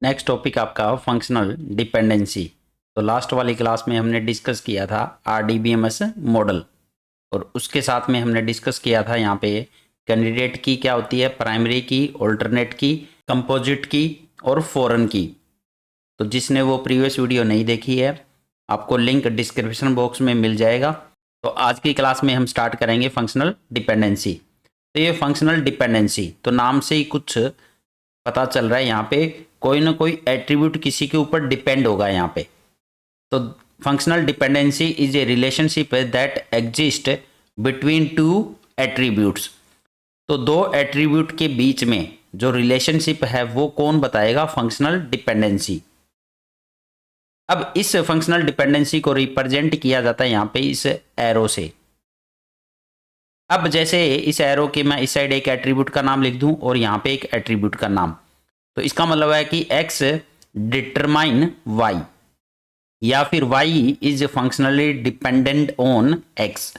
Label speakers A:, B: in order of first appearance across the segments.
A: Next topic आपका functional dependency. तो last वाली क्लास में हमने डिस्कस किया था आरडीबीएमएस मॉडल, और उसके साथ में हमने डिस्कस किया था यहाँ पे कैंडिडेट की क्या होती है, प्राइमरी की, अल्टरनेट की, कंपोजिट की और फॉरेन की। तो जिसने वो प्रीवियस वीडियो नहीं देखी है, आपको लिंक डिस्क्रिप्शन बॉक्स में मिल जाएगा। तो आज की क्लास में हम स्टार्ट करेंगे फंक्शनल डिपेंडेंसी। तो ये फंक्शनल डिपेंडेंसी तो नाम से ही कुछ पता चल रहा है, यहाँ पे कोई ना कोई एट्रीब्यूट किसी के ऊपर डिपेंड होगा यहाँ पे। तो functional dependency is a relationship that exist between two attributes. तो दो एट्रीब्यूट के बीच में जो रिलेशनशिप है वो कौन बताएगा, फंक्शनल डिपेंडेंसी। अब इस फंक्शनल डिपेंडेंसी को रिप्रेजेंट किया जाता है यहाँ पे इस एरो से। अब जैसे इस एरो के मैं इस साइड एक एट्रीब्यूट का नाम लिख दूं और यहाँ पे एक एट्रीब्यूट का नाम, तो इसका मतलब है कि x डिटरमाइन y या फिर y is functionally dependent on x।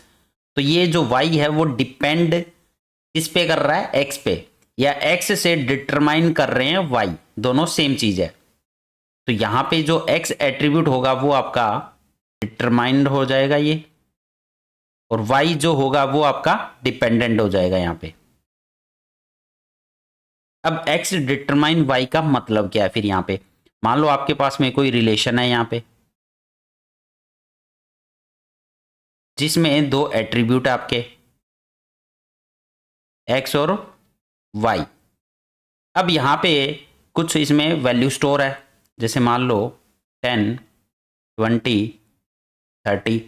A: तो ये जो y है वो डिपेंड किस पे कर रहा है, x पे, या x से डिटरमाइन कर रहे हैं y, दोनों सेम चीज है। तो यहाँ पे जो x एट्रीब्यूट होगा वो आपका डिटरमाइंड हो जाएगा ये, और y जो होगा वो आपका डिपेंडेंट हो जाएगा यहाँ पे। अब x डिटरमाइन y का मतलब क्या है फिर यहाँ पे, मान लो आपके पास में कोई रिलेशन है यहाँ पे जिसमें दो एट्रीब्यूट है आपके x और y। अब यहाँ पे कुछ इसमें वैल्यू स्टोर है, जैसे मान लो 10, 20, 30।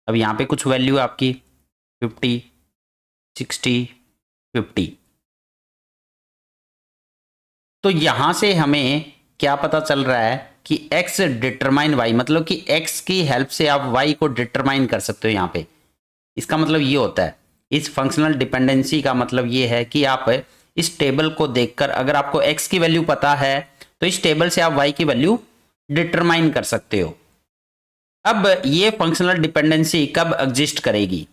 A: अब यहाँ पे कुछ वैल्यू है आपकी 50, 60, 50। तो यहाँ से हमें क्या पता चल रहा है कि x डिटरमाइन y, मतलब कि x की हेल्प से आप y को डिटरमाइन कर सकते हो यहाँ पे। इसका मतलब ये होता है, इस फंक्शनल डिपेंडेंसी का मतलब ये है कि आप इस टेबल को देखकर अगर आपको x की वैल्यू पता है तो इस टेबल से आप y की वैल्यू डिटरमाइन कर सकते हो। अब ये फंक्शनल डिपेंडेंसी कब एग्जिस्ट करेगी,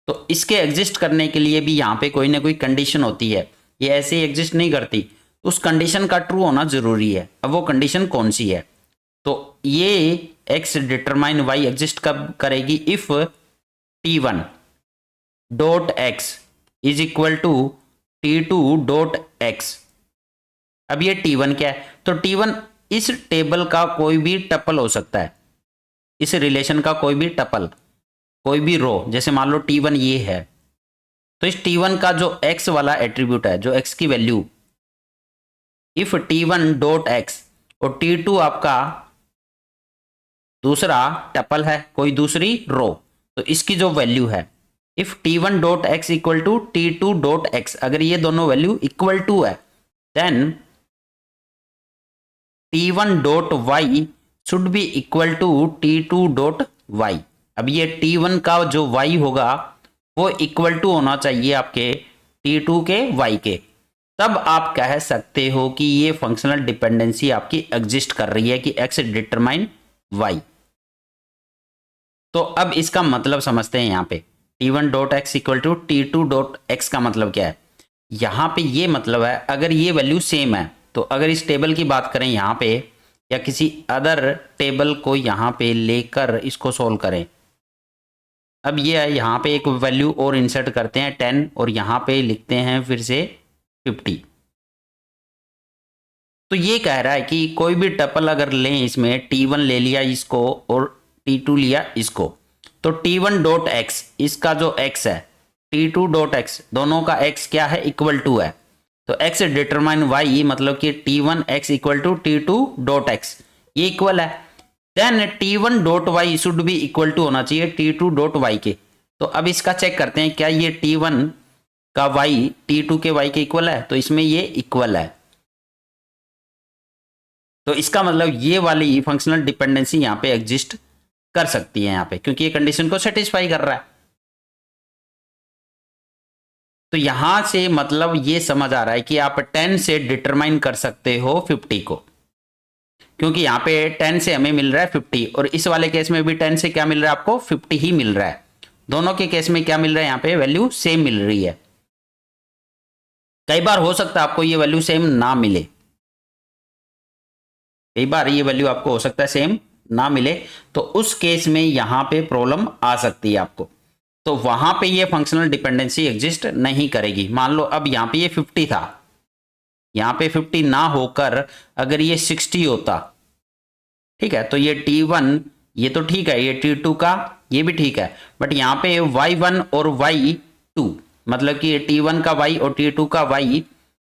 A: तो इसके एग्जिस्ट करने के लिए भी यहाँ पे कोई ना कोई कंडीशन होती है, ये ऐसे ही एग्जिस्ट नहीं करती। उस कंडीशन का ट्रू होना जरूरी है। अब वो कंडीशन कौन सी है, तो ये x डिटरमाइन y एग्जिस्ट कब करेगी, if t1 dot x is equal to t2 dot x। अब ये t1 क्या है, तो t1 इस टेबल का कोई भी टपल हो सकता है, इस रिलेशन का कोई भी टपल, कोई भी रो। जैसे मान लो t1 ये है, तो इस t1 का जो x वाला एट्रीब्यूट है, जो x की value, if t1 dot x, और t2 आपका दूसरा टपल है, कोई दूसरी रो, तो इसकी जो वैल्यू है, if t1 dot x equal to t2 dot x, अगर ये दोनों वैल्यू इक्वल टू है, then t1 dot y should be equal to t2 dot y। अब ये t1 का जो y होगा वो इक्वल टू होना चाहिए आपके t2 के y के, तब आप कह सकते हो कि ये फंक्शनल डिपेंडेंसी आपकी एग्जिस्ट कर रही है कि x डिटरमाइन y। तो अब इसका मतलब समझते हैं यहाँ पे, t1 dot X equal to t2 dot X का मतलब क्या है। यहाँ पे ये मतलब है अगर ये वैल्यू सेम है, तो अगर इस टेबल की बात करें यहाँ पे, या किसी अदर टेबल को यहाँ पे लेकर इसको सोल्व करें। अब ये है, यहाँ पे एक वैल्यू और इंसर्ट करते हैं 10, और यहाँ पे लिखते हैं फिर से 50। तो ये कह रहा है कि कोई भी टपल अगर लें, इसमें t1 ले लिया इसको और t2 लिया इसको, तो t1 डॉट एक्स, इसका जो x है, t2 डॉट एक्स, दोनों का x क्या है, इक्वल टू है। तो x डिटरमाइन y, मतलब कि t1 x equal to t2 dot X, ये इक्वल है। Then t1 dot y should be equal to होना चाहिए t2 डॉट y के। तो अब इसका चेक करते हैं, क्या ये t1 का y t2 के y के इक्वल है, तो इसमें ये इक्वल है। तो इसका मतलब ये वाली फंक्शनल डिपेंडेंसी यहाँ पे एग्जिस्ट कर सकती है यहाँ पे, क्योंकि ये कंडीशन को सेटिस्फाई कर रहा है। तो यहां से मतलब ये समझ आ रहा है कि आप 10 से डिटरमाइन कर सकते हो 50 को, क्योंकि यहाँ पे 10 से हमें मिल रहा है 50, और इस वाले केस में भी 10 से क्या मिल रहा है आपको, 50 ही मिल रहा है। दोनों के केस में क्या मिल रहा है, यहाँ पे वैल्यू सेम मिल रही है। कई बार हो सकता है आपको ये वैल्यू सेम ना मिले, कई बार ये वैल्यू आपको हो सकता है सेम ना मिले, तो उस केस में यहां पे प्रॉब्लम आ सकती है आपको। तो वहां पे ये फंक्शनल डिपेंडेंसी एग्जिस्ट नहीं करेगी। मान लो अब यहां पे ये 50 था, यहां पे 50 ना होकर अगर ये 60 होता, ठीक है, तो ये T1 ये तो ठीक है, ये T2 का ये भी ठीक है, बट यहां पे Y1 और Y2 मतलब कि T1 का Y और T2 का Y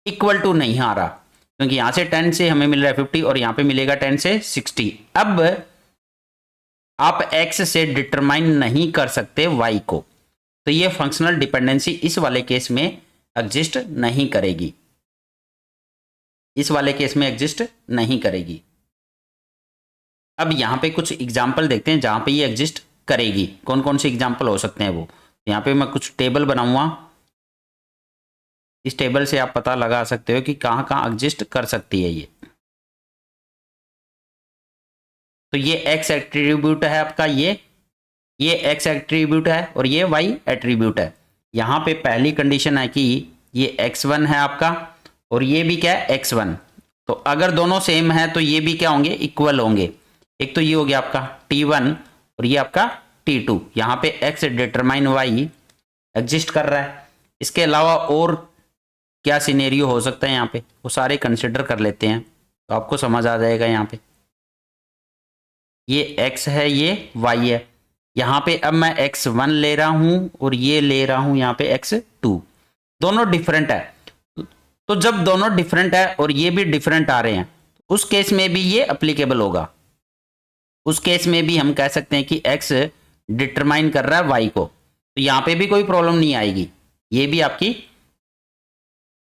A: इक्वल टू नहीं आ रहा, क्योंकि यहां से 10 से हमें मिल रहा है 50 और यहां पे मिलेगा 10 से 60। अब आप x से डिटरमाइन नहीं कर सकते y को, तो ये फंक्शनल डिपेंडेंसी इस वाले केस में एग्जिस्ट नहीं करेगी, इस वाले केस में एग्जिस्ट नहीं करेगी। अब यहां पे कुछ एग्जाम्पल देखते हैं जहां पे ये एग्जिस्ट करेगी। कौन कौन से एग्जाम्पल हो सकते हैं वो, यहां पे मैं कुछ टेबल बनाऊंगा, इस टेबल से आप पता लगा सकते हो कि कहां कहां एग्जिस्ट कर सकती है ये। तो ये x एट्रीब्यूट है आपका, ये x एट्रीब्यूट है और ये y एट्रीब्यूट है। यहां पे पहली कंडीशन है कि ये x1 है आपका और ये भी क्या है x1। तो अगर दोनों सेम है तो ये भी क्या होंगे, इक्वल होंगे। एक तो ये हो गया आपका T1 और ये आपका T2। यहां पे x डिटरमाइन y एग्जिस्ट कर रहा है। इसके अलावा और क्या सिनेरियो हो सकता है यहाँ पे, वो सारे कंसिडर कर लेते हैं तो आपको समझ आ जाएगा। यहाँ पे ये x है, ये y है। यहाँ पे अब मैं x1 ले रहा हूं और ये ले रहा हूं यहाँ पे x2, दोनों डिफरेंट है। तो जब दोनों डिफरेंट है और ये भी डिफरेंट आ रहे हैं, उस केस में भी ये अप्लीकेबल होगा। उस केस में भी हम कह सकते हैं कि x डिटरमाइन कर रहा है y को, तो यहाँ पे भी कोई प्रॉब्लम नहीं आएगी, ये भी आपकी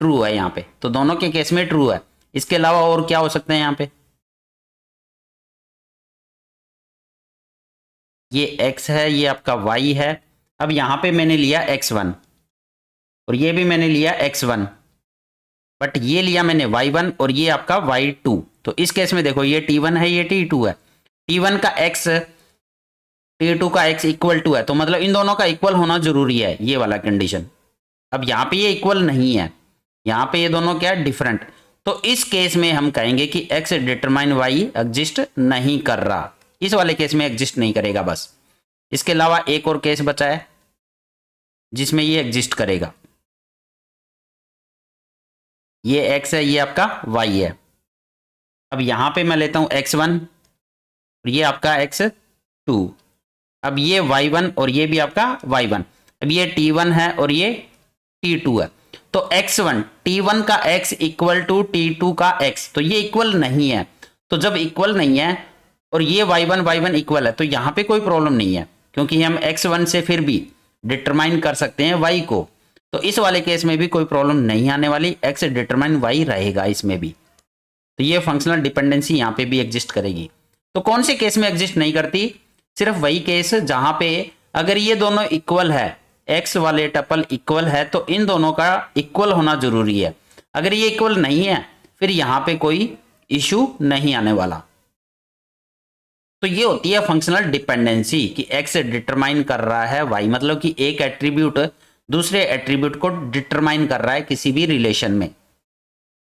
A: ट्रू है यहाँ पे। तो दोनों के केस में ट्रू है। इसके अलावा और क्या हो सकते हैं यहाँ पे, ये x है, ये आपका y है। अब यहां पे मैंने लिया x1 और ये भी मैंने लिया x1, बट ये लिया मैंने y1 और ये आपका y2। तो इस केस में देखो ये T1 है, ये T2 है। T1 का x T2 का x इक्वल टू है, तो मतलब इन दोनों का इक्वल होना जरूरी है, ये वाला कंडीशन। अब यहाँ पे ये इक्वल नहीं है, यहाँ पे ये दोनों क्या है, डिफरेंट। तो इस केस में हम कहेंगे कि x डिटरमाइन y एग्जिस्ट नहीं कर रहा, इस वाले केस में एग्जिस्ट नहीं करेगा बस। इसके अलावा एक और केस बचा है जिसमें ये एग्जिस्ट करेगा। ये x है, ये आपका y है। अब यहां पे मैं लेता हूं x1 और ये आपका x2। अब ये y1 और ये भी आपका y1। अब ये T1 है और ये T2 है। तो x1 T1 का x इक्वल टू T2 का x, तो ये इक्वल नहीं है। तो जब इक्वल नहीं है और ये y1 इक्वल है, तो यहां पे कोई प्रॉब्लम नहीं है, क्योंकि हम x1 से फिर भी डिटरमाइन कर सकते हैं y को। तो इस वाले केस में भी कोई प्रॉब्लम नहीं आने वाली, x डिटरमाइन y रहेगा इसमें भी। तो ये फंक्शनल डिपेंडेंसी यहाँ पे भी एग्जिस्ट करेगी। तो कौन से केस में एग्जिस्ट नहीं करती, सिर्फ वही केस जहां पे अगर ये दोनों इक्वल है, x वाले टपल इक्वल है, तो इन दोनों का इक्वल होना जरूरी है। अगर ये इक्वल नहीं है फिर यहां पे कोई इशू नहीं आने वाला। तो ये होती है फंक्शनल डिपेंडेंसी कि x डिटरमाइन कर रहा है y, मतलब कि एक एट्रीब्यूट दूसरे एट्रीब्यूट को डिटरमाइन कर रहा है किसी भी रिलेशन में।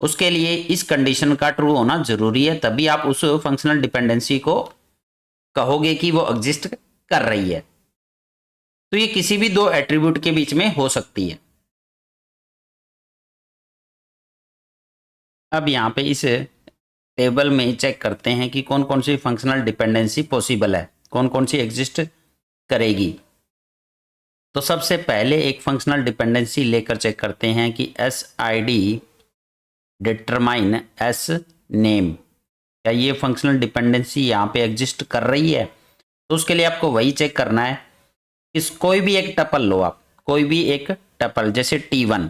A: उसके लिए इस कंडीशन का ट्रू होना जरूरी है, तभी आप उस फंक्शनल डिपेंडेंसी को कहोगे कि वो एग्जिस्ट कर रही है। तो ये किसी भी दो एट्रीब्यूट के बीच में हो सकती है। अब यहाँ पे इस टेबल में चेक करते हैं कि कौन कौन सी फंक्शनल डिपेंडेंसी पॉसिबल है, कौन कौन सी एग्जिस्ट करेगी। तो सबसे पहले एक फंक्शनल डिपेंडेंसी लेकर चेक करते हैं कि SID डिटरमाइन S नेम, क्या ये फंक्शनल डिपेंडेंसी यहाँ पे एग्जिस्ट कर रही है। तो उसके लिए आपको वही चेक करना है कि कोई भी एक टपल लो आप, कोई भी एक टपल जैसे T1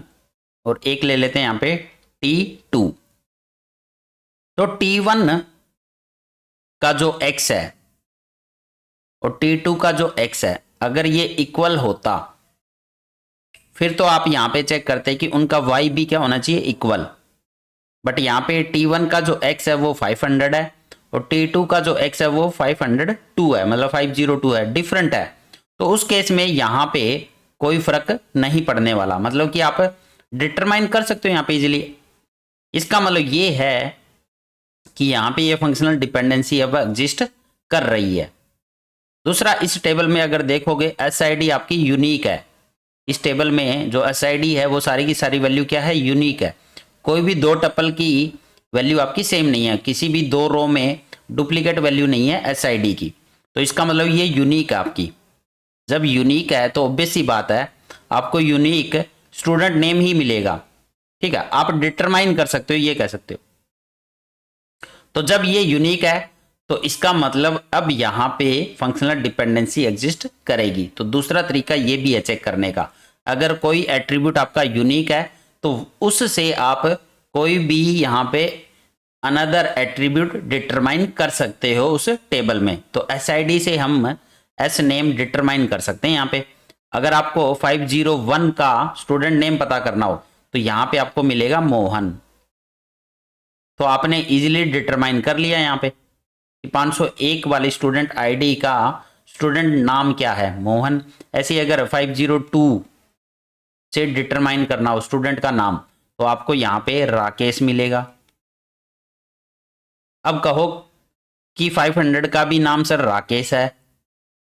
A: और एक ले लेते हैं यहाँ पे T2। तो T1 का जो x है और T2 का जो x है, अगर ये इक्वल होता फिर तो आप यहां पे चेक करते हैं कि उनका y भी क्या होना चाहिए, इक्वल। बट यहां पे T1 का जो x है वो 500 है और T2 का जो x है वो 502 है, मतलब 502 है, डिफरेंट है। तो उस केस में यहां पे कोई फर्क नहीं पड़ने वाला, मतलब कि आप डिटरमाइन कर सकते हो यहां पे इजीली। इसका मतलब ये है कि यहाँ पे ये फंक्शनल डिपेंडेंसी अब एग्जिस्ट कर रही है। दूसरा, इस टेबल में अगर देखोगे SID आपकी यूनिक है। इस टेबल में जो SID है वो सारी की सारी वैल्यू क्या है, यूनिक है। कोई भी दो टपल की वैल्यू आपकी सेम नहीं है, किसी भी दो रो में डुप्लीकेट वैल्यू नहीं है SID की। तो इसका मतलब ये यूनिक है आपकी। जब यूनिक है तो ऑब्वियस सी बात है आपको यूनिक स्टूडेंट नेम ही मिलेगा। ठीक है, आप डिटरमाइन कर सकते हो, ये कह सकते हो। तो जब ये यूनिक है तो इसका मतलब अब यहां पे फंक्शनल डिपेंडेंसी एग्जिस्ट करेगी। तो दूसरा तरीका ये भी है चेक करने का, अगर कोई एट्रीब्यूट आपका यूनिक है तो उससे आप कोई भी यहां पे अनदर एट्रीब्यूट डिटरमाइन कर सकते हो उस टेबल में। तो SID से हम एस नेम डिटरमाइन कर सकते हैं। यहाँ पे अगर आपको 501 का स्टूडेंट नेम पता करना हो तो यहाँ पे आपको मिलेगा मोहन। तो आपने इजीली डिटरमाइन कर लिया यहाँ पे 501 वाली स्टूडेंट आईडी का स्टूडेंट नाम क्या है, मोहन। ऐसे ही अगर 502 से डिटरमाइन करना हो स्टूडेंट का नाम तो आपको यहाँ पे राकेश मिलेगा। अब कहो कि 500 का भी नाम सर राकेश है,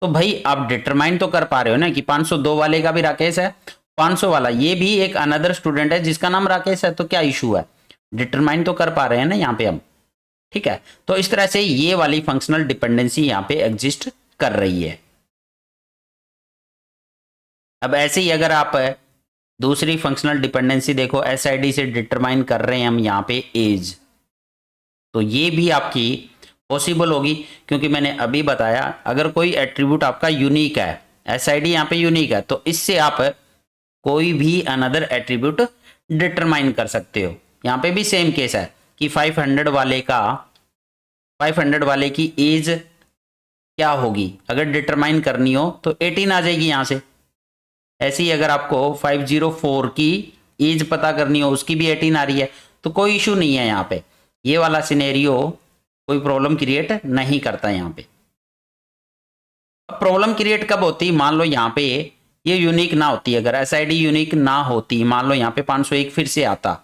A: तो भाई आप डिटरमाइन तो कर पा रहे हो ना कि 502 वाले का भी राकेश है, 500 वाला ये भी एक अनदर स्टूडेंट है जिसका नाम राकेश है, तो क्या इशू है, डिटरमाइन तो कर पा रहे हैं ना यहाँ पे हम। ठीक है, तो इस तरह से ये वाली फंक्शनल डिपेंडेंसी यहाँ पे एग्जिस्ट कर रही है। अब ऐसे ही अगर आप दूसरी फंक्शनल डिपेंडेंसी देखो, SID से डिटरमाइन कर रहे हैं हम यहाँ पे एज, तो ये भी आपकी पॉसिबल होगी क्योंकि मैंने अभी बताया अगर कोई एट्रीब्यूट आपका यूनिक है, SID यहाँ पे यूनिक है, तो इससे आप कोई भी अनदर एट्रीब्यूट डिटरमाइन कर सकते हो। यहाँ पे भी सेम केस है कि 500 वाले की एज क्या होगी, अगर डिटरमाइन करनी हो तो 18 आ जाएगी यहाँ से। ऐसे ही अगर आपको 504 की एज पता करनी हो, उसकी भी 18 आ रही है, तो कोई इशू नहीं है यहाँ पे। ये वाला सिनेरियो कोई प्रॉब्लम क्रिएट नहीं करता यहाँ पे। अब प्रॉब्लम क्रिएट कब होती, मान लो यहाँ पे ये यूनिक ना होती, अगर SID यूनिक ना होती, मान लो यहाँ पे 501 फिर से आता,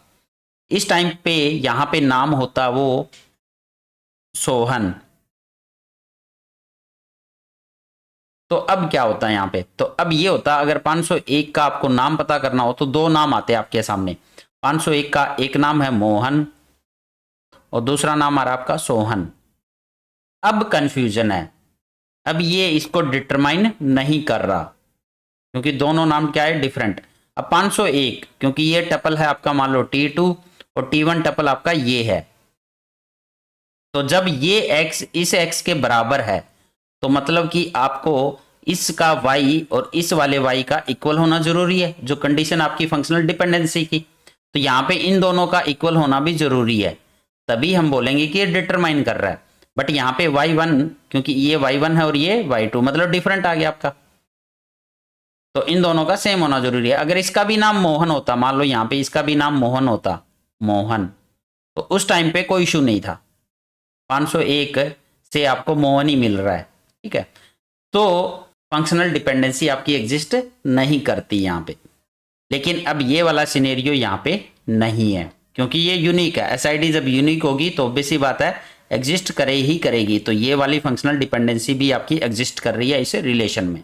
A: इस टाइम पे यहाँ पे नाम होता वो सोहन, तो अब क्या होता है यहाँ पे, तो अब ये होता अगर 501 का आपको नाम पता करना हो तो दो नाम आते हैं आपके सामने। 501 का एक नाम है मोहन और दूसरा नाम आ रहा आपका सोहन। अब कंफ्यूजन है, अब ये इसको डिटरमाइन नहीं कर रहा क्योंकि दोनों नाम क्या है, डिफरेंट। अब 501 क्योंकि ये टपल है आपका मान लो T2 और T1 टपल आपका ये है, तो जब ये x इस x के बराबर है तो मतलब कि आपको इसका y और इस वाले y का इक्वल होना जरूरी है, जो कंडीशन आपकी फंक्शनल डिपेंडेंसी की। तो यहाँ पे इन दोनों का इक्वल होना भी जरूरी है, तभी हम बोलेंगे कि ये डिटरमाइन कर रहा है। बट यहाँ पे y1 क्योंकि ये y1 है और ये y2 मतलब डिफरेंट आ गया आपका, तो इन दोनों का सेम होना जरूरी है। अगर इसका भी नाम मोहन होता, मान लो यहाँ पे इसका भी नाम मोहन होता, मोहन, तो उस टाइम पे कोई इशू नहीं था, 501 से आपको मोहन ही मिल रहा है। ठीक है, तो फंक्शनल डिपेंडेंसी आपकी एग्जिस्ट नहीं करती यहाँ पे। लेकिन अब ये वाला सिनेरियो यहाँ पे नहीं है क्योंकि ये यूनिक है। SID जब यूनिक होगी तो ऑब्वियस सी बात है एग्जिस्ट करे ही करेगी, तो ये वाली फंक्शनल डिपेंडेंसी भी आपकी एग्जिस्ट कर रही है इस रिलेशन में।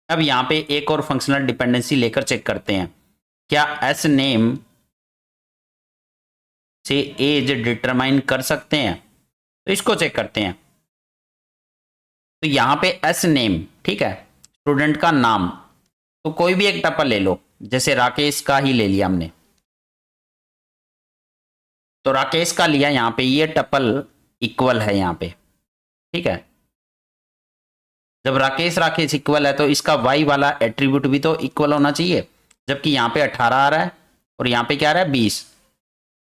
A: अब यहाँ पे एक और फंक्शनल डिपेंडेंसी लेकर चेक करते हैं, क्या एस नेम से एज डिटरमाइन कर सकते हैं, तो इसको चेक करते हैं। तो यहाँ पे एस नेम, ठीक है, स्टूडेंट का नाम, तो कोई भी एक टपल ले लो, जैसे राकेश का ही ले लिया हमने, तो राकेश का लिया, यहाँ पे ये टपल इक्वल है यहाँ पे। ठीक है, जब राकेश राकेश इक्वल है तो इसका y वाला एट्रीब्यूट भी तो इक्वल होना चाहिए, जबकि यहाँ पे 18 आ रहा है और यहाँ पे क्या आ रहा है 20,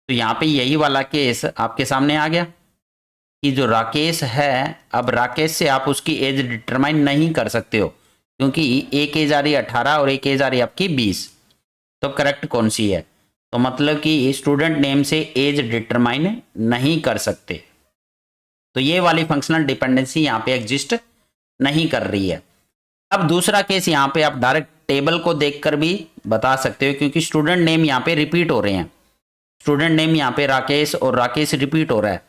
A: तो यहाँ पे यही वाला केस आपके सामने आ गया कि जो राकेश है, अब राकेश से आप उसकी एज डिटरमाइन नहीं कर सकते हो क्योंकि एक एज आ रही है 18 और एक एज आ रही है आपकी 20, तो करेक्ट कौन सी है, तो मतलब कि स्टूडेंट नेम से एज डिटरमाइन नहीं कर सकते, तो ये वाली फंक्शनल डिपेंडेंसी यहाँ पे एग्जिस्ट नहीं कर रही है। अब दूसरा केस यहाँ पे आप डायरेक्ट टेबल को देखकर भी बता सकते हो क्योंकि स्टूडेंट नेम यहाँ पे रिपीट हो रहे हैं, स्टूडेंट नेम यहाँ पे राकेश और राकेश रिपीट हो रहा है,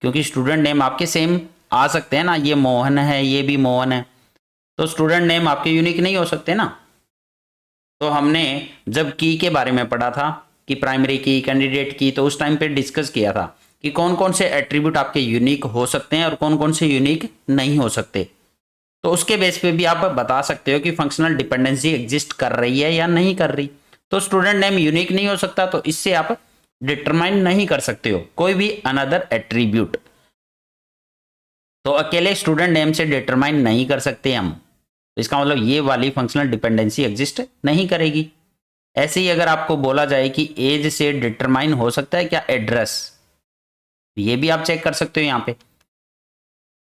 A: क्योंकि स्टूडेंट नेम आपके सेम आ सकते हैं ना, ये मोहन है, ये भी मोहन है, तो स्टूडेंट नेम आपके यूनिक नहीं हो सकते ना। तो हमने जब की के बारे में पढ़ा था कि प्राइमरी की, कैंडिडेट की, तो उस टाइम पे डिस्कस किया था कि कौन कौन से एट्रीब्यूट आपके यूनिक हो सकते हैं और कौन कौन से यूनिक नहीं हो सकते। तो उसके बेस पे भी आप बता सकते हो कि फंक्शनल डिपेंडेंसी एग्जिस्ट कर रही है या नहीं कर रही। तो स्टूडेंट नेम यूनिक नहीं हो सकता, तो इससे आप डिटरमाइन नहीं कर सकते हो कोई भी अनदर एट्रीब्यूट। तो अकेले स्टूडेंट नेम से डिटरमाइन नहीं कर सकते हम, तो इसका मतलब ये वाली फंक्शनल डिपेंडेंसी एग्जिस्ट नहीं करेगी। ऐसे ही अगर आपको बोला जाए कि एज से डिटरमाइन हो सकता है क्या एड्रेस, ये भी आप चेक कर सकते हो यहाँ पे।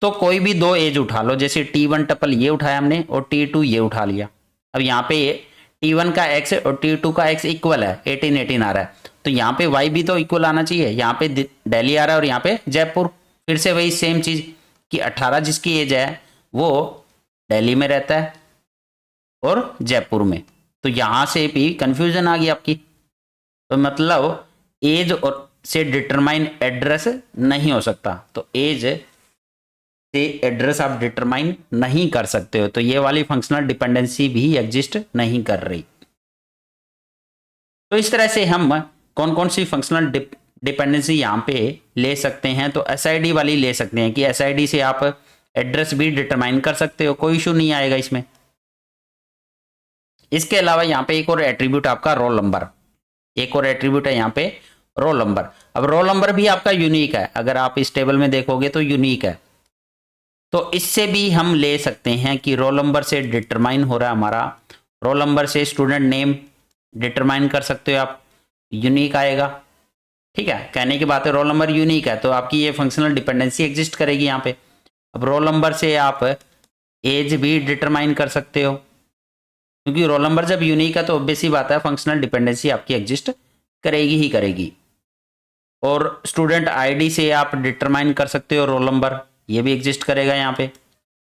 A: तो कोई भी दो एज उठा लो, जैसे T1 टपल ये उठाया हमने और T2 ये उठा लिया। अब यहाँ पे T1 का x और T2 का x इक्वल है, 18 आ रहा है, तो यहाँ पे y भी तो इक्वल आना चाहिए। यहाँ पे दिल्ली आ रहा है और यहाँ पे जयपुर, फिर से वही सेम चीज कि 18 जिसकी एज है वो दिल्ली में रहता है और जयपुर में, तो यहाँ से भी कंफ्यूजन आ गई आपकी। तो मतलब एज और से डिटरमाइन एड्रेस नहीं हो सकता, तो एज से एड्रेस आप डिटरमाइन नहीं कर सकते हो, तो ये वाली फंक्शनल डिपेंडेंसी भी एग्जिस्ट नहीं कर रही। तो इस तरह से हम कौन कौन सी फंक्शनल डिपेंडेंसी यहाँ पे ले सकते हैं, तो एसआईडी वाली ले सकते हैं कि एसआईडी से आप एड्रेस भी डिटरमाइन कर सकते हो, कोई इशू नहीं आएगा इसमें। इसके अलावा यहाँ पे एक और एट्रीब्यूट आपका रोल नंबर, एक और एट्रीब्यूट है यहाँ पे रोल नंबर। अब रोल नंबर भी आपका यूनिक है, अगर आप इस टेबल में देखोगे तो यूनिक है, तो इससे भी हम ले सकते हैं कि रोल नंबर से डिटरमाइन हो रहा है हमारा। रोल नंबर से स्टूडेंट नेम डिटरमाइन कर सकते हो आप, यूनिक आएगा। ठीक है, कहने की बात है रोल नंबर यूनिक है, तो आपकी ये फंक्शनल डिपेंडेंसी एग्जिस्ट करेगी यहाँ पे। अब रोल नंबर से आप एज भी डिटरमाइन कर सकते हो, क्योंकि रोल नंबर जब यूनिक है तो ऑब्वियस सी बात है फंक्शनल डिपेंडेंसी आपकी एग्जिस्ट करेगी ही करेगी। और स्टूडेंट आईडी से आप डिटरमाइन कर सकते हो रोल नंबर, ये भी एग्जिस्ट करेगा यहाँ पे।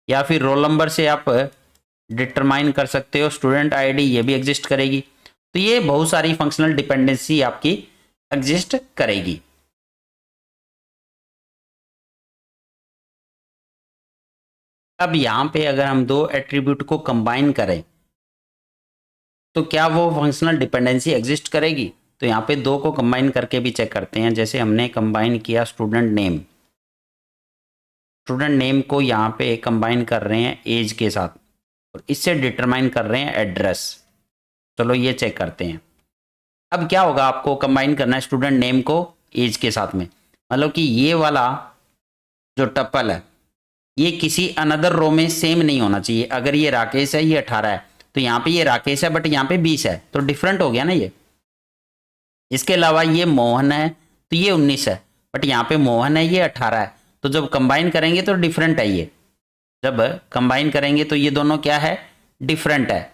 A: या फिर रोल नंबर से आप डिटरमाइन कर सकते हो स्टूडेंट आईडी, ये भी एग्जिस्ट करेगी। तो ये बहुत सारी फंक्शनल डिपेंडेंसी आपकी एग्जिस्ट करेगी। अब यहाँ पे अगर हम दो एट्रीब्यूट को कंबाइन करें तो क्या वो फंक्शनल डिपेंडेंसी एग्जिस्ट करेगी, तो यहाँ पे दो को कंबाइन करके भी चेक करते हैं। जैसे हमने कंबाइन किया स्टूडेंट नेम, स्टूडेंट नेम को यहाँ पे कंबाइन कर रहे हैं एज के साथ और इससे डिटरमाइन कर रहे हैं एड्रेस। चलो ये चेक करते हैं। अब क्या होगा, आपको कंबाइन करना है स्टूडेंट नेम को एज के साथ में, मतलब कि ये वाला जो टपल है ये किसी अनदर रो में सेम नहीं होना चाहिए। अगर ये राकेश है, ये 18 है, तो यहाँ पे ये राकेश है बट यहाँ पे 20 है, तो डिफरेंट हो गया ना ये। इसके अलावा ये मोहन है तो ये 19 है, बट यहाँ पे मोहन है, ये 18 है, तो जब कंबाइन करेंगे तो डिफरेंट है ये। जब कंबाइन करेंगे तो ये दोनों क्या है, डिफरेंट है।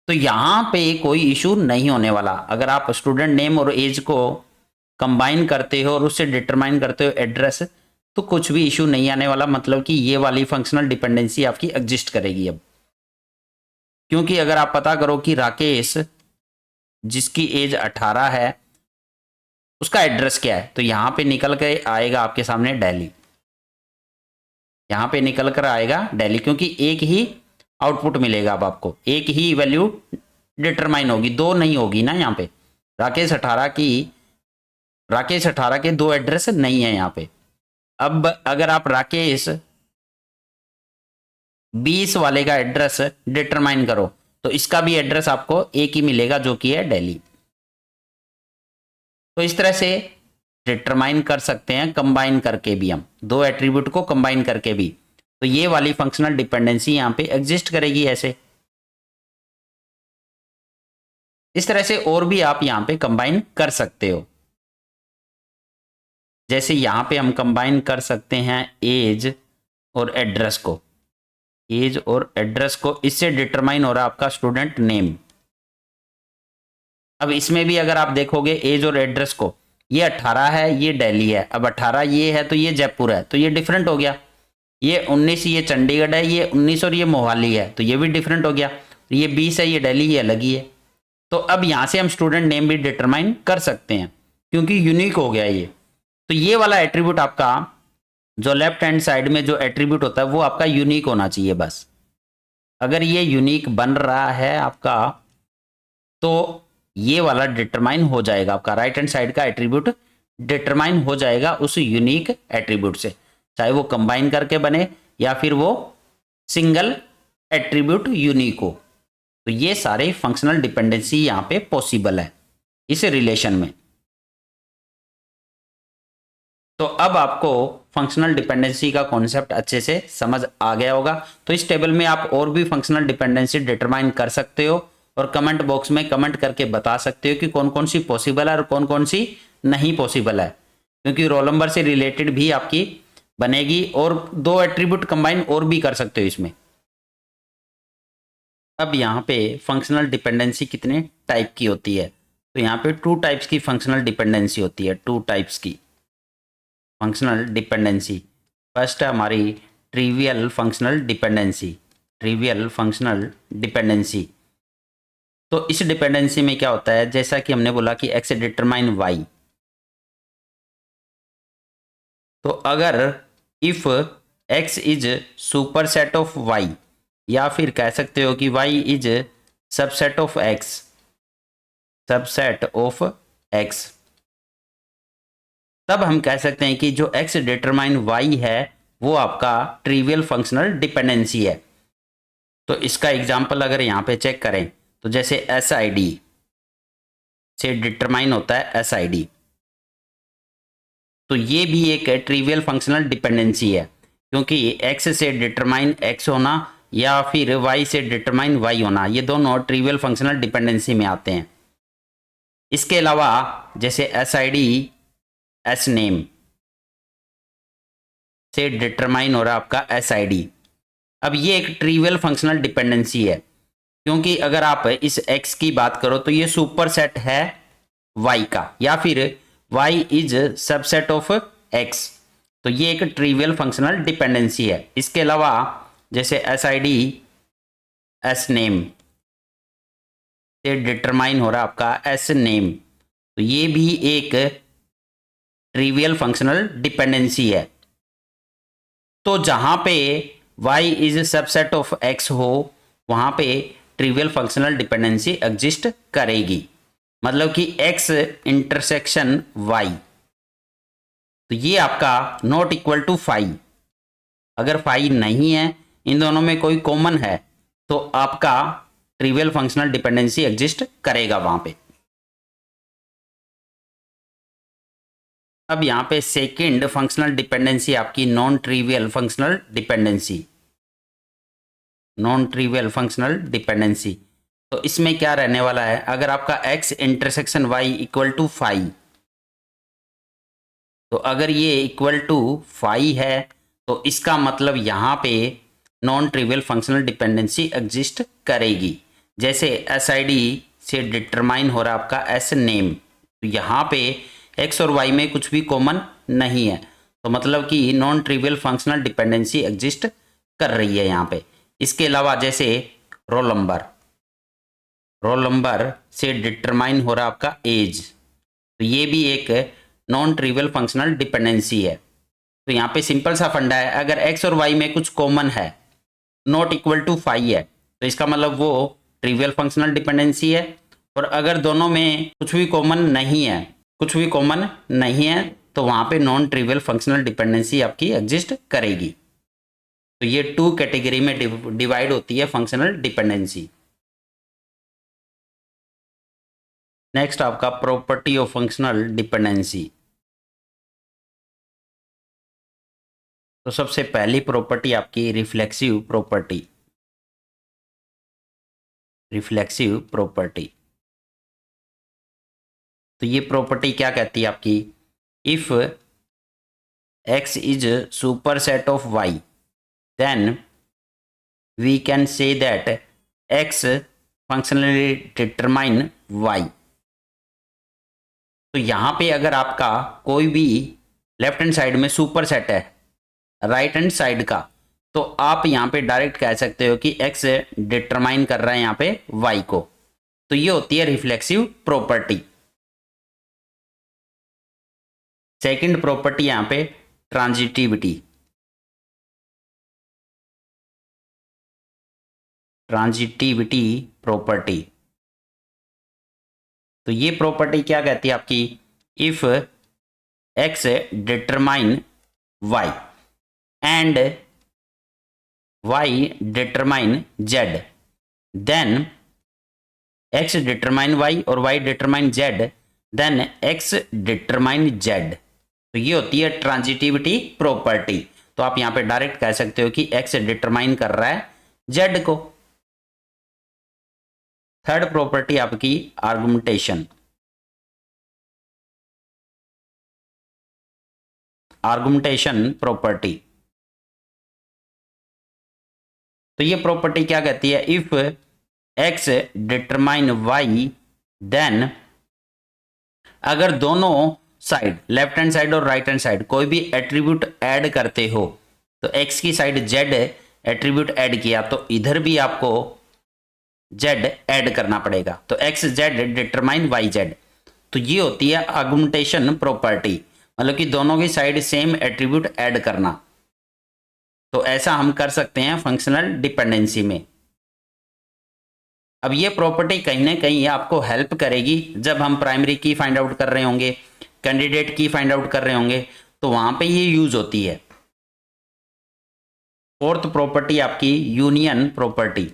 A: तो यहाँ पे कोई इशू नहीं होने वाला। अगर आप स्टूडेंट नेम और एज को कंबाइन करते हो और उससे डिटरमाइन करते हो एड्रेस, तो कुछ भी इशू नहीं आने वाला, मतलब कि ये वाली फंक्शनल डिपेंडेंसी आपकी एग्जिस्ट करेगी अब। क्योंकि अगर आप पता करो कि राकेश जिसकी एज 18 है उसका एड्रेस क्या है, तो यहां पे निकल कर आएगा आपके सामने दिल्ली, यहां पे निकल कर आएगा दिल्ली, क्योंकि एक ही आउटपुट मिलेगा। अब आपको एक ही वैल्यू डिटरमाइन होगी, दो नहीं होगी ना यहाँ पे। राकेश 18 के दो एड्रेस नहीं है यहाँ पे। अब अगर आप राकेश 20 वाले का एड्रेस डिटरमाइन करो तो इसका भी एड्रेस आपको एक ही मिलेगा, जो कि है दिल्ली। तो इस तरह से डिटरमाइन कर सकते हैं कंबाइन करके भी, हम दो एट्रीब्यूट को कंबाइन करके भी, तो ये वाली फंक्शनल डिपेंडेंसी यहां पे एग्जिस्ट करेगी ऐसे। इस तरह से और भी आप यहां पे कंबाइन कर सकते हो। जैसे यहां पे हम कंबाइन कर सकते हैं एज और एड्रेस को, एज और एड्रेस को, इससे डिटरमाइन हो रहा है आपका स्टूडेंट नेम। अब इसमें भी अगर आप देखोगे एज और एड्रेस को, ये 18 है, ये दिल्ली है। अब 18 ये है तो ये जयपुर है, तो ये डिफरेंट हो गया। ये 19 ये चंडीगढ़ है, ये 19 और ये मोहाली है, तो ये भी डिफरेंट हो गया। ये 20 है, ये दिल्ली, ये अलग ही है। तो अब यहां से हम स्टूडेंट नेम भी डिटरमाइन कर सकते हैं क्योंकि यूनिक हो गया ये। तो ये वाला एट्रीब्यूट आपका जो लेफ्ट हैंड साइड में जो एट्रीब्यूट होता है वो आपका यूनिक होना चाहिए बस। अगर ये यूनिक बन रहा है आपका तो ये वाला डिटरमाइन हो जाएगा, आपका राइट हैंड साइड का एट्रीब्यूट डिटरमाइन हो जाएगा उस यूनिक एट्रीब्यूट से, चाहे वो कंबाइन करके बने या फिर वो सिंगल एट्रीब्यूट यूनिक हो। तो ये सारे फंक्शनल डिपेंडेंसी यहां पे पॉसिबल है इस रिलेशन में। तो अब आपको फंक्शनल डिपेंडेंसी का कॉन्सेप्ट अच्छे से समझ आ गया होगा। तो इस टेबल में आप और भी फंक्शनल डिपेंडेंसी डिटरमाइन कर सकते हो और कमेंट बॉक्स में कमेंट करके बता सकते हो कि कौन कौन सी पॉसिबल है और कौन कौन सी नहीं पॉसिबल है, क्योंकि रोल नंबर से रिलेटेड भी आपकी बनेगी और 2 एट्रीब्यूट कंबाइन और भी कर सकते हो इसमें। अब यहाँ पे फंक्शनल डिपेंडेंसी कितने टाइप की होती है, तो यहाँ पे 2 टाइप्स की फंक्शनल डिपेंडेंसी होती है, 2 टाइप्स की फंक्शनल डिपेंडेंसी। फर्स्ट है हमारी trivial functional dependency, trivial functional dependency. तो इस डिपेंडेंसी में क्या होता है, जैसा कि हमने बोला कि x डिटरमाइन y, तो अगर if x is super set of y, या फिर कह सकते हो कि y is subset of x, subset of x, तब हम कह सकते हैं कि जो x डिटरमाइन y है वो आपका ट्रिवियल फंक्शनल डिपेंडेंसी है। तो इसका एग्जांपल अगर यहाँ पे चेक करें तो जैसे SID से डिटरमाइन होता है SID, तो ये भी एक ट्रिवियल फंक्शनल डिपेंडेंसी है, क्योंकि x से डिटरमाइन x होना या फिर y से डिटरमाइन y होना, ये दोनों ट्रिवियल फंक्शनल डिपेंडेंसी में आते हैं। इसके अलावा जैसे SID S नेम से डिटरमाइन हो रहा है आपका SID, अब ये एक ट्रिवियल फंक्शनल डिपेंडेंसी है, क्योंकि अगर आप इस x की बात करो तो ये सुपर सेट है y का, या फिर y is subset of x, तो ये एक ट्रिवियल फंक्शनल डिपेंडेंसी है। इसके अलावा जैसे SID S नेम से डिटरमाइन हो रहा है आपका S नेम, तो ये भी एक ट्रिवियल फंक्शनल डिपेंडेंसी है। तो जहां पे y is subset of x हो वहां पे ट्रिवियल फंक्शनल डिपेंडेंसी एग्जिस्ट करेगी, मतलब कि x इंटरसेक्शन y, तो ये आपका नॉट इक्वल टू फाई। अगर फाई नहीं है, इन दोनों में कोई कॉमन है, तो आपका ट्रिवियल फंक्शनल डिपेंडेंसी एग्जिस्ट करेगा वहां पे। अब यहां पे सेकंड फंक्शनल डिपेंडेंसी आपकी non trivial functional dependency, non trivial functional dependency. तो इसमें क्या रहने वाला है, अगर आपका x intersection y equal to phi, तो अगर ये इक्वल टू फाई है तो इसका मतलब यहाँ पे non trivial functional dependency exist करेगी। जैसे SID से डिटरमाइन हो रहा है आपका S नेम, तो यहाँ पे x और y में कुछ भी कॉमन नहीं है, तो मतलब कि non trivial functional dependency exist कर रही है यहाँ पे। इसके अलावा जैसे रोल नंबर से डिटरमाइन हो रहा है आपका एज, तो ये भी एक नॉन ट्रिवियल फंक्शनल डिपेंडेंसी है। तो यहाँ पे सिंपल सा फंडा है, अगर x और y में कुछ कॉमन है, नॉट इक्वल टू फाई है, तो इसका मतलब वो ट्रिवियल फंक्शनल डिपेंडेंसी है। और अगर दोनों में कुछ भी कॉमन नहीं है, तो वहाँ पे नॉन ट्रिवियल फंक्शनल डिपेंडेंसी आपकी एग्जिस्ट करेगी। तो ये 2 कैटेगरी में डिवाइड होती है फंक्शनल डिपेंडेंसी। नेक्स्ट आपका प्रॉपर्टी ऑफ फंक्शनल डिपेंडेंसी। तो सबसे पहली प्रॉपर्टी आपकी रिफ्लेक्सिव प्रॉपर्टी, रिफ्लेक्सिव प्रॉपर्टी। तो ये प्रॉपर्टी क्या कहती है आपकी, if x is super set of y then we can say that x functionally determine y। तो यहां पे अगर आपका कोई भी लेफ्ट हैंड साइड में सुपर सेट है राइट हैंड साइड का, तो आप यहां पे डायरेक्ट कह सकते हो कि x डिटरमाइन कर रहा है यहां पे y को। तो तो ये होती है रिफ्लेक्सिव प्रॉपर्टी। सेकंड प्रॉपर्टी यहां पे ट्रांजिटिविटी। ट्रांजिटिविटी प्रॉपर्टी, तो ये प्रॉपर्टी क्या कहती है आपकी, if X determine Y and Y determine Z, then X determine Y और Y determine Z, then X determine Z. तो ये होती है ट्रांजिटिविटी प्रॉपर्टी। तो आप यहां पे डायरेक्ट कह सकते हो कि एक्स डिटरमाइन कर रहा है जेड को। थर्ड प्रॉपर्टी आपकी आर्गुमेंटेशन। आर्गुमेंटेशन प्रॉपर्टी, तो ये प्रॉपर्टी क्या कहती है, if X determine Y, then अगर दोनों साइड लेफ्ट हैंड साइड और राइट हैंड साइड कोई भी एट्रीब्यूट ऐड करते हो, तो एक्स की साइड जेड एट्रीब्यूट ऐड किया तो इधर भी आपको जेड ऐड करना पड़ेगा। तो X Z determine Y Z, तो ये होती है आर्गुमेंटेशन प्रॉपर्टी, मतलब कि दोनों की साइड सेम एट्रीब्यूट ऐड करना। तो ऐसा हम कर सकते हैं फंक्शनल डिपेंडेंसी में। अब ये प्रॉपर्टी कहीं ना कहीं आपको हेल्प करेगी जब हम प्राइमरी की फाइंड आउट कर रहे होंगे, कैंडिडेट की फाइंड आउट कर रहे होंगे, तो वहां पे ये यूज होती है। फोर्थ प्रॉपर्टी आपकी यूनियन प्रॉपर्टी।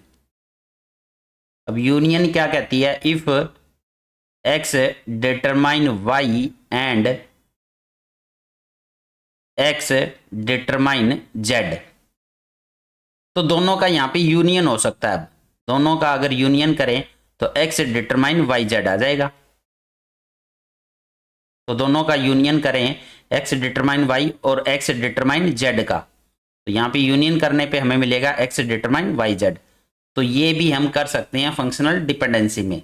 A: अब यूनियन क्या कहती है, if X determine Y and X determine Z, तो दोनों का यहां पे यूनियन हो सकता है। अब दोनों का अगर यूनियन करें तो एक्स डिटरमाइन वाई जेड आ जाएगा। तो दोनों का यूनियन करें एक्स डिटरमाइन वाई और एक्स डिटरमाइन जेड का, तो यहां पे यूनियन करने पे हमें मिलेगा एक्स डिटरमाइन वाई जेड। तो ये भी हम कर सकते हैं फंक्शनल डिपेंडेंसी में।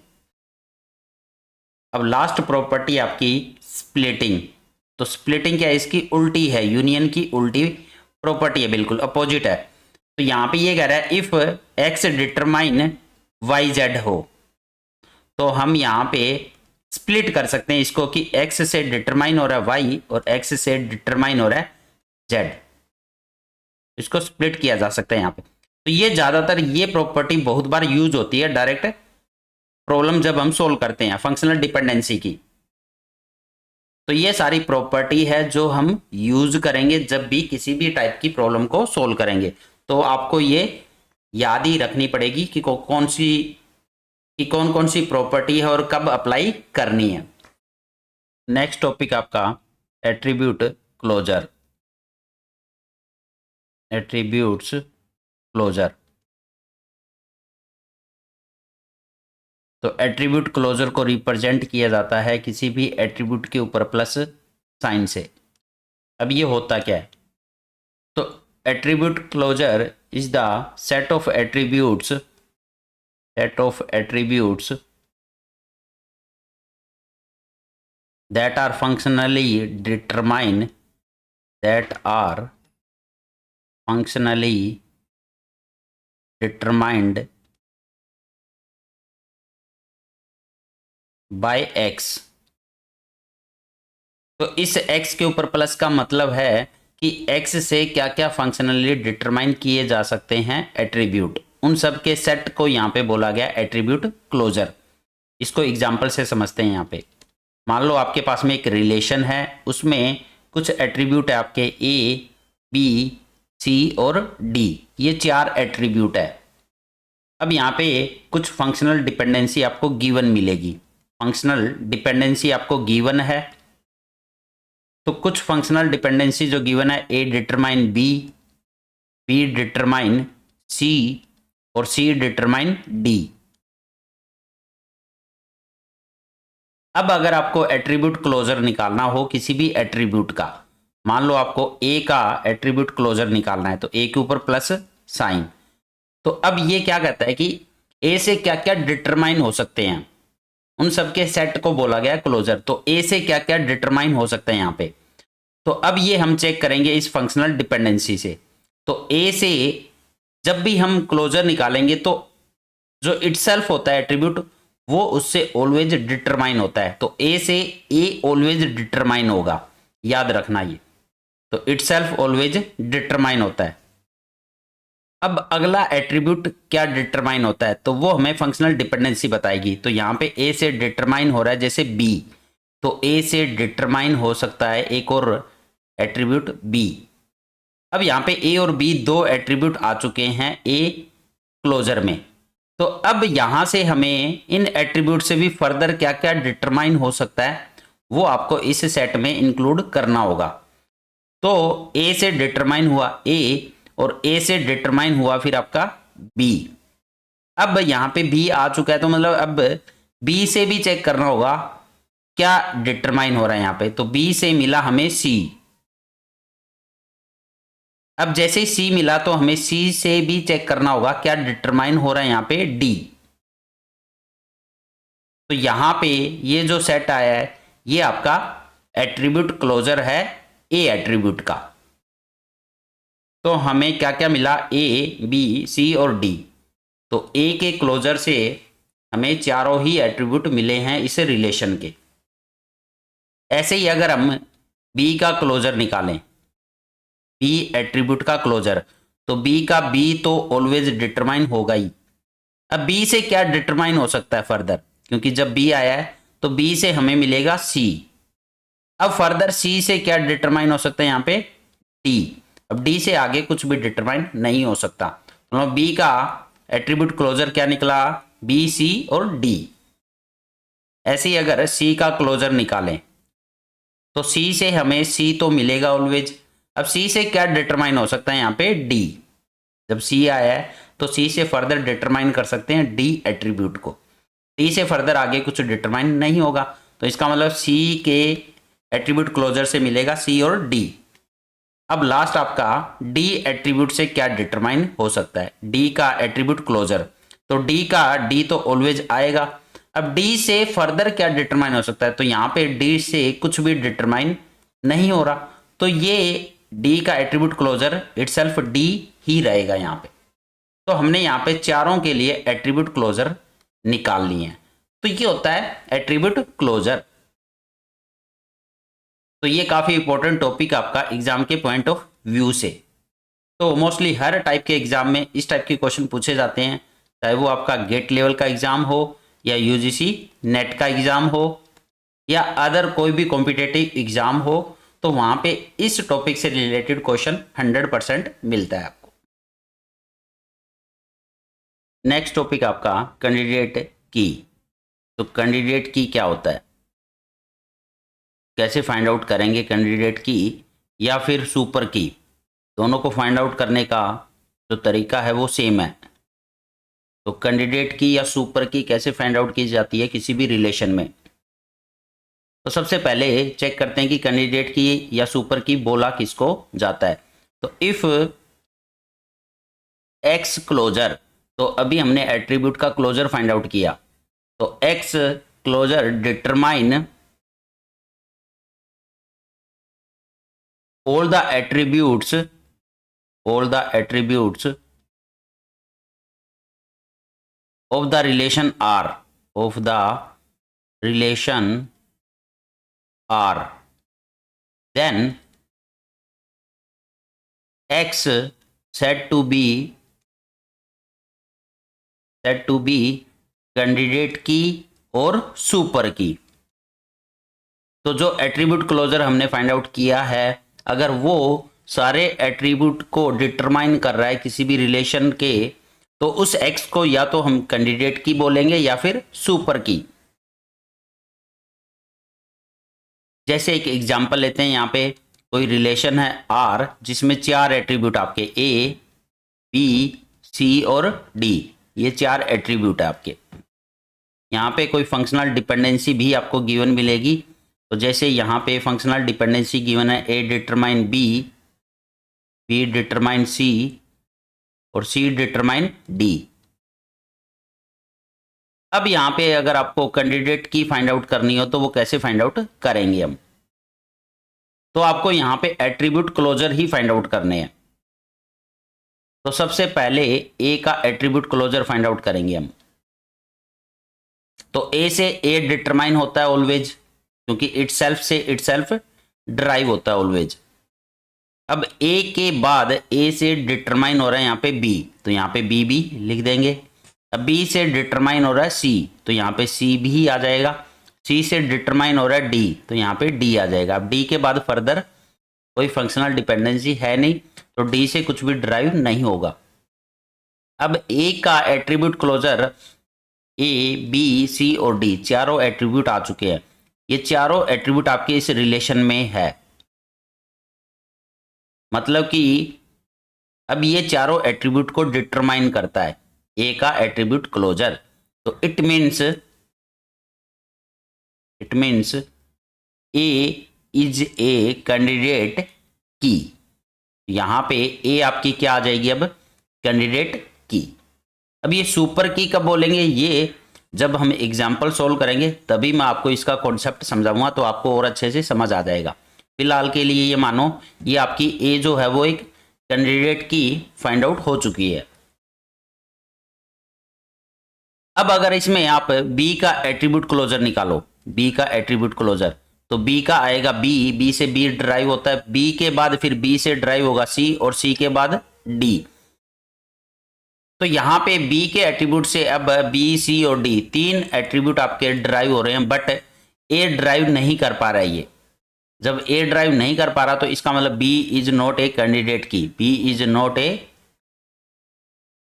A: अब लास्ट प्रॉपर्टी आपकी स्प्लिटिंग। तो स्प्लिटिंग क्या है, इसकी उल्टी है, यूनियन की उल्टी प्रॉपर्टी है, बिल्कुल अपोजिट है। तो यहां पे ये कह रहा है if X determine Y Z हो, तो हम यहां पे स्प्लिट कर सकते हैं इसको कि एक्स से डिटरमाइन हो रहा है वाई और एक्स से डिटरमाइन हो रहा है जेड, इसको स्प्लिट किया जा सकता है यहां पे। तो ये ज्यादातर ये प्रॉपर्टी बहुत बार यूज होती है डायरेक्ट प्रॉब्लम जब हम सोल्व करते हैं फंक्शनल डिपेंडेंसी की। तो ये सारी प्रॉपर्टी है जो हम यूज करेंगे जब भी किसी भी टाइप की प्रॉब्लम को सोल्व करेंगे। तो आपको ये याद ही रखनी पड़ेगी कि कौन कौन सी प्रॉपर्टी है और कब अप्लाई करनी है। नेक्स्ट टॉपिक आपका एट्रीब्यूट क्लोजर। एट्रीब्यूट्स क्लोजर, तो एट्रीब्यूट क्लोजर को रिप्रेजेंट किया जाता है किसी भी एट्रीब्यूट के ऊपर प्लस साइन से। अब ये होता क्या है, तो attribute closure is the set of attributes that are functionally determined by x। तो इस x के ऊपर प्लस का मतलब है कि x से क्या क्या फंक्शनली डिटरमाइन किए जा सकते हैं एट्रीब्यूट, उन सब के सेट को यहाँ पे बोला गया एट्रीब्यूट क्लोजर। इसको एग्जांपल से समझते हैं। यहाँ पे मान लो आपके पास में एक रिलेशन है, उसमें कुछ एट्रीब्यूट है आपके a, b, c और d, ये 4 एट्रीब्यूट है। अब यहाँ पे कुछ फंक्शनल डिपेंडेंसी आपको गिवन मिलेगी। फंक्शनल डिपेंडेंसी आपको गिवन है, तो कुछ फंक्शनल डिपेंडेंसी जो गिवन है a determine b, b determine c और c डिटरमाइन d। अब अगर आपको एट्रीब्यूट क्लोजर निकालना हो किसी भी एट्रीब्यूट का, मान लो आपको a का एट्रीब्यूट क्लोजर निकालना है, तो a के ऊपर प्लस साइन। तो अब ये क्या कहता है कि a से क्या क्या डिटरमाइन हो सकते हैं, उन सबके सेट को बोला गया क्लोजर। तो a से क्या क्या डिटरमाइन हो सकते हैं यहाँ पे, तो अब ये हम चेक करेंगे इस फंक्शनल डिपेंडेंसी से। तो a से जब भी हम क्लोजर निकालेंगे तो जो इटसेल्फ होता है एट्रीब्यूट, वो उससे ऑलवेज डिटरमाइन होता है। तो ए से ए ऑलवेज डिटरमाइन होगा, याद रखना ये। तो इटसेल्फ ऑलवेज डिटरमाइन होता है। अब अगला एट्रीब्यूट क्या डिटरमाइन होता है, तो वो हमें फंक्शनल डिपेंडेंसी बताएगी। तो यहाँ पे ए से डिटरमाइन हो रहा है जैसे बी, तो ए से डिटरमाइन हो सकता है एक और एट्रीब्यूट बी। अब यहाँ पे ए और बी दो एट्रीब्यूट आ चुके हैं ए क्लोजर में। तो अब यहाँ से हमें इन एट्रीब्यूट से भी फर्दर क्या क्या डिटरमाइन हो सकता है वो आपको इस सेट में इंक्लूड करना होगा। तो ए से डिटरमाइन हुआ ए, और ए से डिटरमाइन हुआ फिर आपका बी। अब यहाँ पे बी आ चुका है, तो मतलब अब बी से भी चेक करना होगा क्या डिटरमाइन हो रहा है यहाँ पे। तो बी से मिला हमें सी। अब जैसे सी मिला तो हमें सी से भी चेक करना होगा क्या डिटरमाइन हो रहा है यहाँ पे डी। तो यहाँ पे ये जो सेट आया है ये आपका एट्रीब्यूट क्लोजर है ए एट्रीब्यूट का। तो हमें क्या क्या मिला, ए बी सी और डी। तो ए के क्लोजर से हमें चारों ही एट्रीब्यूट मिले हैं इस रिलेशन के। ऐसे ही अगर हम बी का क्लोजर निकालें, बी एट्रीब्यूट का क्लोजर, तो बी का बी तो ऑलवेज डिटरमाइन होगा ही। अब बी से क्या डिटरमाइन हो सकता है फर्दर, क्योंकि जब बी आया है तो बी से हमें मिलेगा सी। अब फर्दर सी से क्या डिटरमाइन हो सकता है यहाँ पे डी। अब डी से आगे कुछ भी डिटरमाइन नहीं हो सकता। तो बी का एट्रीब्यूट क्लोजर क्या निकला, बी सी और डी। ऐसे ही अगर सी का क्लोजर निकालें तो सी से हमें सी तो मिलेगा ऑलवेज। अब सी से क्या डिटरमाइन हो सकता है यहाँ पे डी। जब सी आया है तो सी से फर्दर डिटरमाइन कर सकते हैं डी एट्रीब्यूट को। डी से फर्दर आगे कुछ डिटरमाइन नहीं होगा, तो इसका मतलब सी के एट्रीब्यूट क्लोजर से मिलेगा सी और डी। अब लास्ट आपका डी एट्रीब्यूट से क्या डिटरमाइन हो सकता है, डी का एट्रीब्यूट क्लोजर। तो डी का डी तो ऑलवेज आएगा। अब डी से फर्दर क्या डिटरमाइन हो सकता है, तो यहाँ पे डी से कुछ भी डिटरमाइन नहीं हो रहा, तो ये डी का एट्रीब्यूट क्लोजर इटसेल्फ डी ही रहेगा यहाँ पे। तो हमने यहाँ पे चारों के लिए एट्रीब्यूट क्लोजर निकाल लिए हैं। तो ये होता है एट्रीब्यूट क्लोजर। तो ये काफ़ी इंपॉर्टेंट टॉपिक आपका एग्जाम के पॉइंट ऑफ व्यू से। तो मोस्टली हर टाइप के एग्जाम में इस टाइप के क्वेश्चन पूछे जाते हैं, चाहे वो आपका गेट लेवल का एग्जाम हो या यूजीसी नेट का एग्जाम हो या अदर कोई भी कॉम्पिटेटिव एग्जाम हो, तो वहाँ पे इस टॉपिक से रिलेटेड क्वेश्चन 100% मिलता है आपको। नेक्स्ट टॉपिक आपका कैंडिडेट की। तो कैंडिडेट की क्या होता है, कैसे फाइंड आउट करेंगे कैंडिडेट की या फिर सुपर की, दोनों को फाइंड आउट करने का जो तरीका है वो सेम है। तो कैंडिडेट की या सुपर की कैसे फाइंड आउट की जाती है किसी भी रिलेशन में। तो सबसे पहले चेक करते हैं कि कैंडिडेट की या सुपर की बोला किसको जाता है। तो इफ एक्स क्लोजर, तो अभी हमने एट्रीब्यूट का क्लोजर फाइंड आउट किया, तो X closure determine all the attributes of the relation R, then X said to be candidate की और सुपर की। तो जो एट्रीब्यूट क्लोजर हमने फाइंड आउट किया है, अगर वो सारे एट्रीब्यूट को डिटरमाइन कर रहा है किसी भी रिलेशन के, तो उस एक्स को या तो हम कैंडिडेट की बोलेंगे या फिर सुपर की। जैसे एक एग्जांपल लेते हैं, यहाँ पे कोई रिलेशन है आर जिसमें चार एट्रीब्यूट आपके ए बी सी और डी, ये चार एट्रीब्यूट है आपके। यहाँ पे कोई फंक्शनल डिपेंडेंसी भी आपको गिवन मिलेगी। तो जैसे यहाँ पे फंक्शनल डिपेंडेंसी गिवन है ए determine B, B determine C और सी डिटरमाइन डी। अब यहाँ पे अगर आपको कैंडिडेट की फाइंड आउट करनी हो तो वो कैसे फाइंड आउट करेंगे हम, तो आपको यहाँ पे एट्रीब्यूट क्लोजर ही फाइंड आउट करने हैं। तो सबसे पहले ए का एट्रीब्यूट क्लोजर फाइंड आउट करेंगे हम। तो ए से ए डिटरमाइन होता है ऑलवेज, क्योंकि इटसेल्फ से इटसेल्फ ड्राइव होता है ऑलवेज। अब ए के बाद ए से डिटरमाइन हो रहा है यहाँ पे बी, तो यहाँ पे बी भी लिख देंगे। अब बी से डिटरमाइन हो रहा है सी, तो यहाँ पे सी भी आ जाएगा। सी से डिटरमाइन हो रहा है डी, तो यहाँ पे डी आ जाएगा। अब डी के बाद फर्दर कोई फंक्शनल डिपेंडेंसी है नहीं, तो डी से कुछ भी ड्राइव नहीं होगा। अब ए का attribute closure A B C और डी चारों एट्रीब्यूट आ चुके हैं। ये चारों एट्रीब्यूट आपके इस रिलेशन में है, मतलब कि अब ये चारों एट्रीब्यूट को डिटरमाइन करता है ए का एट्रीब्यूट क्लोजर। तो it means A is a candidate key. यहां पे ए आपकी क्या आ जाएगी अब, कैंडिडेट की। अब ये सुपर की कब बोलेंगे, ये जब हम एग्जाम्पल सोल्व करेंगे तभी मैं आपको इसका कॉन्सेप्ट समझाऊंगा, तो आपको और अच्छे से समझ आ जाएगा। फिलहाल के लिए ये मानो ये आपकी ए जो है वो एक कैंडिडेट की फाइंड आउट हो चुकी है। अब अगर इसमें आप बी का एट्रीब्यूट क्लोजर निकालो, बी का एट्रीब्यूट क्लोजर, तो बी का आएगा बी, बी से बी ड्राइव होता है, बी के बाद फिर बी से ड्राइव होगा सी, और सी के बाद डी। तो यहां पे बी के एट्रीब्यूट से अब बी सी और डी तीन एट्रीब्यूट आपके ड्राइव हो रहे हैं, बट ए ड्राइव नहीं कर पा रहा है। ये जब ए ड्राइव नहीं कर पा रहा तो इसका मतलब B is not a candidate key, B is not a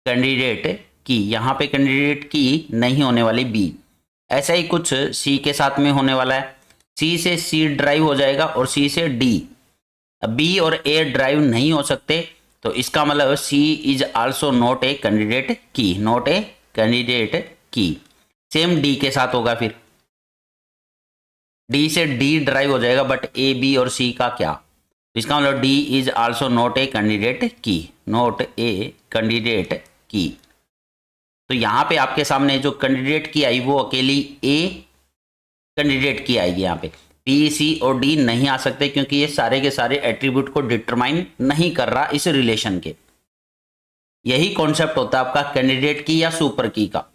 A: candidate key. यहां पे कैंडिडेट की नहीं होने वाली बी। ऐसा ही कुछ सी के साथ में होने वाला है, सी से सी ड्राइव हो जाएगा और सी से डी। अब बी और ए ड्राइव नहीं हो सकते, तो इसका मतलब C is also not a candidate key, not a candidate key. Same D के साथ होगा, फिर डी से डी ड्राइव हो जाएगा, बट ए बी और सी का क्या, तो इसका मतलब D is also not a candidate key, not a candidate key. तो यहां पे आपके सामने जो कैंडिडेट की आई वो अकेली ए कैंडिडेट की आएगी। यहाँ पे बी सी और डी नहीं आ सकते, क्योंकि ये सारे के सारे एट्रीब्यूट को डिटरमाइन नहीं कर रहा इस रिलेशन के। यही कॉन्सेप्ट होता है आपका कैंडिडेट की या सुपर की का।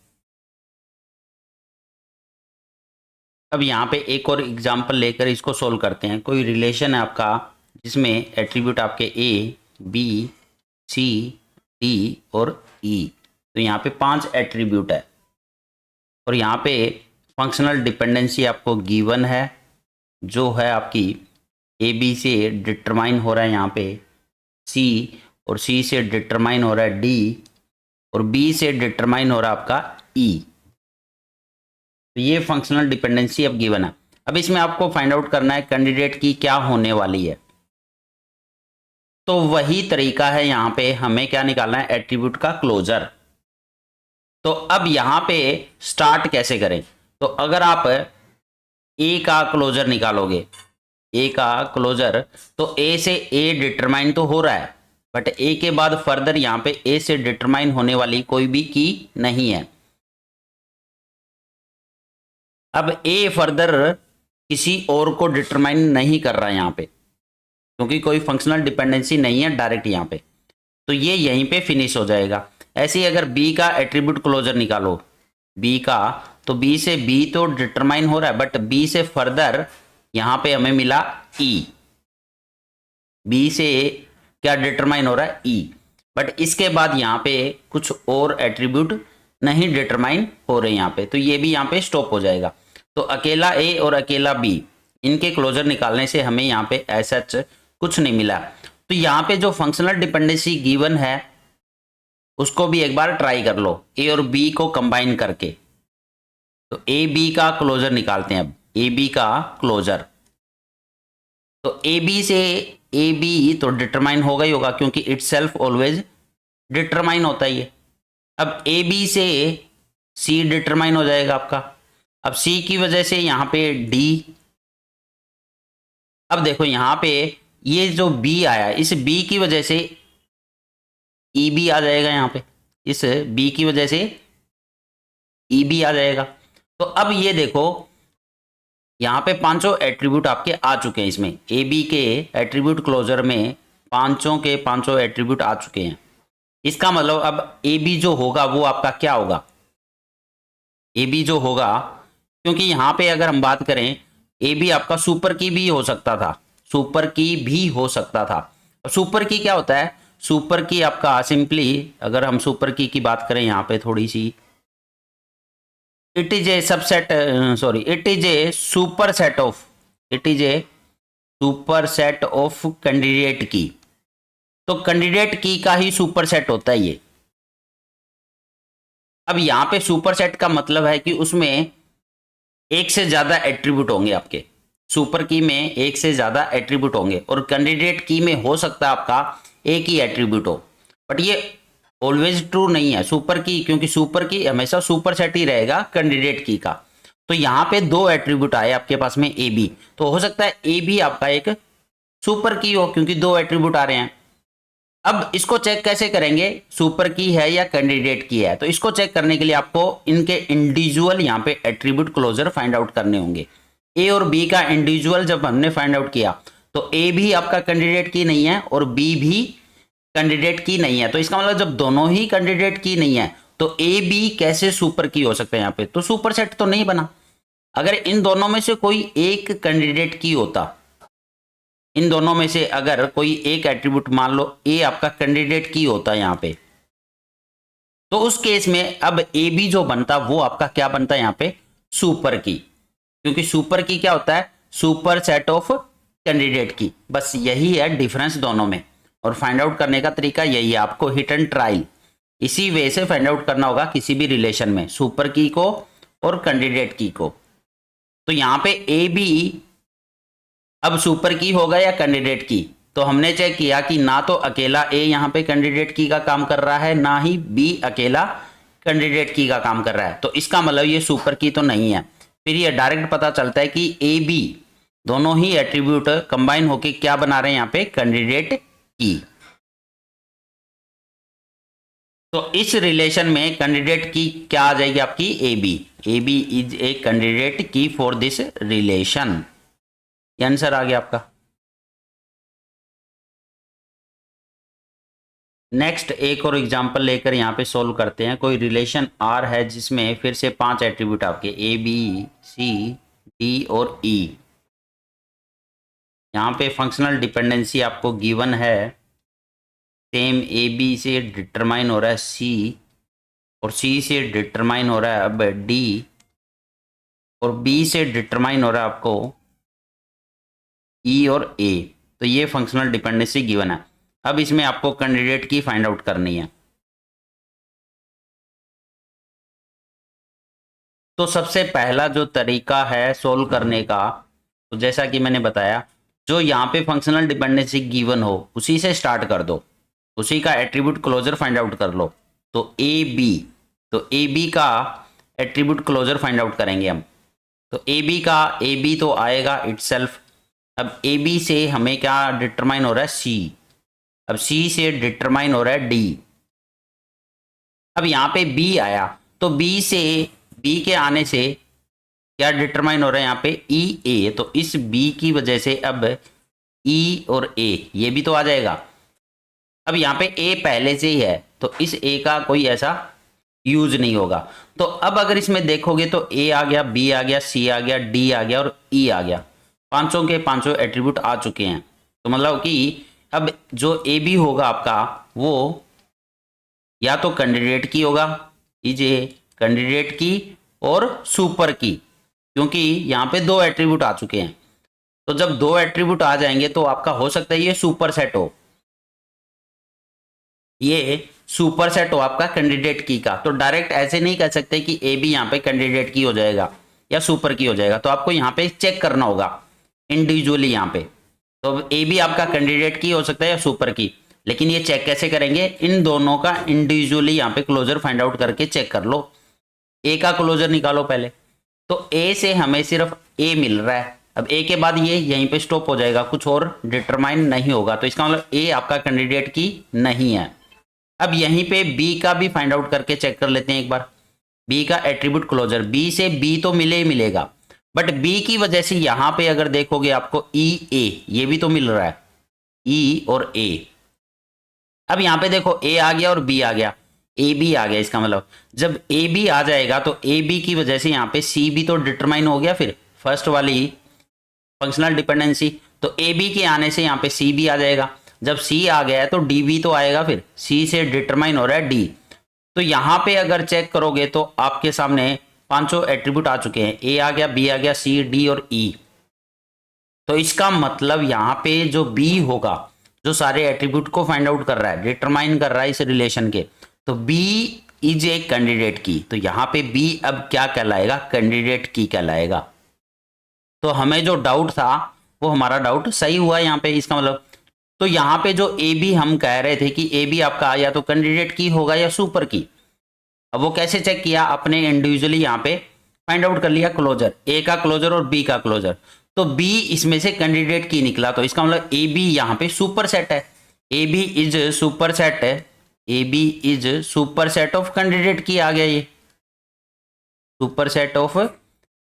A: अब यहाँ पे एक और एग्जांपल लेकर इसको सोल्व करते हैं। कोई रिलेशन है आपका जिसमें एट्रीब्यूट आपके ए बी सी डी और ई, तो यहाँ पे 5 एट्रीब्यूट है, और यहाँ पे फंक्शनल डिपेंडेंसी आपको गिवन है, जो है आपकी ए बी से डिटरमाइन हो रहा है यहाँ पे सी, और सी से डिटरमाइन हो रहा है डी, और बी से डिटरमाइन हो रहा है आपका ई। तो ये फंक्शनल डिपेंडेंसी अब गिवन है। अब इसमें आपको फाइंड आउट करना है कैंडिडेट की क्या होने वाली है। तो वही तरीका है, यहाँ पे हमें क्या निकालना है, एट्रीब्यूट का क्लोजर। तो अब यहाँ पे स्टार्ट कैसे करें, तो अगर आप ए का क्लोजर निकालोगे, ए का क्लोजर, तो ए से ए डिटरमाइन तो हो रहा है, बट ए के बाद फर्दर यहाँ पे ए से डिटरमाइन होने वाली कोई भी की नहीं है। अब ए फर्दर किसी और को डिटरमाइन नहीं कर रहा है यहाँ पे, क्योंकि कोई फंक्शनल डिपेंडेंसी नहीं है डायरेक्ट यहाँ पे, तो ये यहीं पे फिनिश हो जाएगा। ऐसे ही अगर बी का एट्रीब्यूट क्लोजर निकालो, बी का, तो बी से बी तो डिटरमाइन हो रहा है, बट बी से फर्दर यहाँ पे हमें मिला ई। बी से क्या डिटरमाइन हो रहा है, ई, बट इसके बाद यहाँ पे कुछ और एट्रीब्यूट नहीं डिटरमाइन हो रहे यहाँ पे, तो ये भी यहाँ पे स्टॉप हो जाएगा। तो अकेला ए और अकेला बी, इनके क्लोजर निकालने से हमें यहाँ पे ऐसा कुछ नहीं मिला। तो यहाँ पे जो फंक्शनल डिपेंडेंसी गिवन है उसको भी एक बार ट्राई कर लो, ए और बी को कंबाइन करके। तो ए बी का क्लोजर निकालते हैं। अब ए बी का क्लोजर, तो ए बी से ए बी तो डिटरमाइन होगा ही होगा, क्योंकि इटसेल्फ ऑलवेज डिटरमाइन होता ही है। अब ए बी से सी डिटरमाइन हो जाएगा आपका। अब सी की वजह से यहाँ पे डी। अब देखो यहाँ पे ये जो बी आया, इस बी की वजह से ई बी आ जाएगा यहाँ पे, इस बी की वजह से ई बी आ जाएगा। तो अब ये देखो यहाँ पे 5 एट्रीब्यूट आपके आ चुके हैं। इसमें ए बी के एट्रीब्यूट क्लोजर में 5 के 5 एट्रीब्यूट आ चुके हैं। इसका मतलब अब ए बी जो होगा वो आपका क्या होगा, ए बी जो होगा, क्योंकि यहाँ पे अगर हम बात करें ए बी आपका सुपर की भी हो सकता था, सुपर की भी हो सकता था। सुपर की क्या होता है? सुपर की आपका सिंपली अगर हम सुपर की बात करें यहाँ पे थोड़ी सी, it is a subset, sorry it is a super set of, it is a super set of candidate key. तो कैंडिडेट की का ही सुपर सेट होता है ये। अब यहां पे सुपर सेट का मतलब है कि उसमें एक से ज्यादा एट्रीब्यूट होंगे आपके, सुपर की में एक से ज्यादा एट्रीब्यूट होंगे, और कैंडिडेट की में हो सकता है आपका एक ही एट्रीब्यूट हो, बट ये ऑलवेज ट्रू नहीं है सुपर की, क्योंकि सुपर की हमेशा सुपर सेट ही रहेगा कैंडिडेट की का। तो यहां पे दो एट्रीब्यूट आए आपके पास में ए बी, तो हो सकता है ए बी आपका एक सुपर की हो, क्योंकि दो एट्रीब्यूट आ रहे हैं। अब इसको चेक कैसे करेंगे सुपर की है या कैंडिडेट की है? तो इसको चेक करने के लिए आपको इनके इंडिविजुअल यहाँ पे एट्रीब्यूट क्लोजर फाइंड आउट करने होंगे। ए और बी का इंडिविजुअल जब हमने फाइंड आउट किया तो ए भी आपका कैंडिडेट की नहीं है और बी भी कैंडिडेट की नहीं है। तो इसका मतलब जब दोनों ही कैंडिडेट की नहीं है तो ए बी कैसे सुपर की हो सकते हैं यहाँ पे? तो सुपर सेट तो नहीं बना। अगर इन दोनों में से कोई एक कैंडिडेट की होता, इन दोनों में से अगर कोई एक एट्रीब्यूट मान लो ए आपका कैंडिडेट की होता है यहाँ पे, तो उस केस में अब ए बी जो बनता वो आपका क्या बनता है यहाँ पे? सुपर की, क्योंकि सुपर की क्या होता है? सुपर सेट ऑफ कैंडिडेट की। बस यही है डिफरेंस दोनों में, और फाइंड आउट करने का तरीका यही है, आपको हिट एंड ट्रायल इसी वे से फाइंड आउट करना होगा किसी भी रिलेशन में, सुपर की को और कैंडिडेट की को। तो यहाँ पे ए बी अब सुपर की होगा या कैंडिडेट की? तो हमने चेक किया कि ना तो अकेला ए यहाँ पे कैंडिडेट की का काम कर रहा है, ना ही बी अकेला कैंडिडेट की का काम कर रहा है, तो इसका मतलब ये सुपर की तो नहीं है। फिर ये डायरेक्ट पता चलता है कि ए बी दोनों ही एट्रीब्यूट कंबाइन होके क्या बना रहे हैं यहाँ पे? Candidate key. तो इस रिलेशन में कैंडिडेट की क्या आ जाएगी आपकी? A B. A B is a candidate key for this relation. ये आंसर आ गया आपका। नेक्स्ट एक और एग्जांपल लेकर यहाँ पे सोल्व करते हैं। कोई रिलेशन आर है जिसमें फिर से 5 एट्रीब्यूट आपके ए बी सी डी और ई। यहाँ पे फंक्शनल डिपेंडेंसी आपको गिवन है, सेम ए बी से डिटरमाइन हो रहा है सी, और सी से डिटरमाइन हो रहा है अब डी, और बी से डिटरमाइन हो रहा है आपको ई और ए। तो ये फंक्शनल डिपेंडेंसी गिवन है। अब इसमें आपको कैंडिडेट की फाइंड आउट करनी है। तो सबसे पहला जो तरीका है सोल्व करने का, तो जैसा कि मैंने बताया, जो यहाँ पे फंक्शनल डिपेंडेंसी गिवन हो उसी से स्टार्ट कर दो, उसी का एट्रीब्यूट क्लोजर फाइंड आउट कर लो। तो ए बी, तो ए बी का एट्रीब्यूट क्लोजर फाइंड आउट करेंगे हम। तो ए बी का ए बी तो आएगा इटसेल्फ। अब ए बी से हमें क्या डिटरमाइन हो रहा है? सी। अब सी से डिटरमाइन हो रहा है डी। अब यहाँ पे बी आया, तो बी से, बी के आने से क्या डिटरमाइन हो रहा है यहाँ पे? ई ए। तो इस बी की वजह से अब ई और ए ये भी तो आ जाएगा। अब यहाँ पे ए पहले से ही है तो इस ए का कोई ऐसा यूज नहीं होगा। तो अब अगर इसमें देखोगे तो ए आ गया, बी आ गया, सी आ गया, डी आ गया और ई आ गया। पांचों के पांचों एट्रीब्यूट आ चुके हैं। तो मतलब कि अब जो ए बी होगा आपका वो या तो कैंडिडेट की होगा, इज ए कैंडिडेट की और सुपर की, क्योंकि यहाँ पे दो एट्रीब्यूट आ चुके हैं। तो जब दो एट्रीब्यूट आ जाएंगे तो आपका हो सकता है ये सुपर सेट हो, ये सुपर सेट हो आपका कैंडिडेट की का। तो डायरेक्ट ऐसे नहीं कह सकते कि ए बी यहाँ पे कैंडिडेट की हो जाएगा या सुपर की हो जाएगा। तो आपको यहाँ पे चेक करना होगा इंडिविजुअली यहाँ पे। तो ए बी आपका कैंडिडेट की हो सकता है या सुपर की, लेकिन ये चेक कैसे करेंगे? इन दोनों का इंडिविजुअली यहाँ पे क्लोजर फाइंड आउट करके चेक कर लो। ए का क्लोजर निकालो पहले। तो ए से हमें सिर्फ ए मिल रहा है। अब ए के बाद ये यहीं पे स्टॉप हो जाएगा, कुछ और डिटरमाइन नहीं होगा। तो इसका मतलब ए आपका कैंडिडेट की नहीं है। अब यहीं पे बी का भी फाइंड आउट करके चेक कर लेते हैं एक बार। बी का एट्रीब्यूट क्लोजर, बी से बी तो मिले ही मिलेगा, बट बी की वजह से यहां पे अगर देखोगे आपको ई ए ये भी तो मिल रहा है, ई और ए। अब यहां पे देखो ए आ गया और बी आ गया। ए बी आ गया, इसका मतलब जब ए बी आ जाएगा तो ए बी की वजह से यहाँ पे सी बी तो डिटरमाइन हो गया, फिर फर्स्ट वाली फंक्शनल डिपेंडेंसी, तो ए बी के आने से यहाँ पे सी बी आ जाएगा। जब सी आ गया है तो डी बी तो आएगा, फिर सी से डिटरमाइन हो रहा है डी। तो यहाँ पे अगर चेक करोगे तो आपके सामने पांचों एट्रीब्यूट आ चुके हैं, ए आ गया, बी आ गया, सी, डी और ई। तो इसका मतलब यहाँ पे जो बी होगा, जो सारे एट्रीब्यूट को फाइंड आउट कर रहा है, डिटरमाइन कर रहा है इस रिलेशन के, तो B is a candidate key. तो यहाँ पे बी अब क्या कहलाएगा, कैंडिडेट की कहलाएगा। तो हमें जो डाउट था वो हमारा डाउट सही हुआ यहाँ पे, इसका मतलब। तो यहाँ पे जो ए बी हम कह रहे थे कि ए बी आपका या तो कैंडिडेट की होगा या सुपर की। अब वो कैसे चेक किया, अपने इंडिविजुअली यहाँ पे फाइंड आउट कर लिया क्लोजर, ए का क्लोजर और बी का क्लोजर। तो बी इसमें से कैंडिडेट की निकला, तो इसका मतलब ए बी यहाँ पे सुपर सेट है, A B is super set है, A B is super set of candidate key आ गया, ये super set of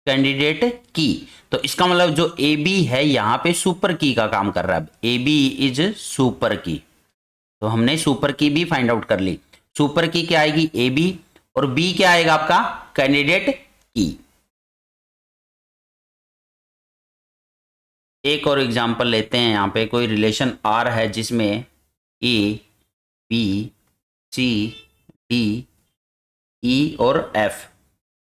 A: candidate key. तो इसका मतलब जो ए बी है यहाँ पे सुपर की का काम कर रहा है, ए बी इज सुपर की। तो हमने सुपर की भी फाइंड आउट कर ली। सुपर की क्या आएगी, ए बी, और बी क्या आएगा आपका, कैंडिडेट की। एक और एग्जांपल लेते हैं, यहाँ पे कोई रिलेशन आर है जिसमें ए बी सी डी ई और एफ।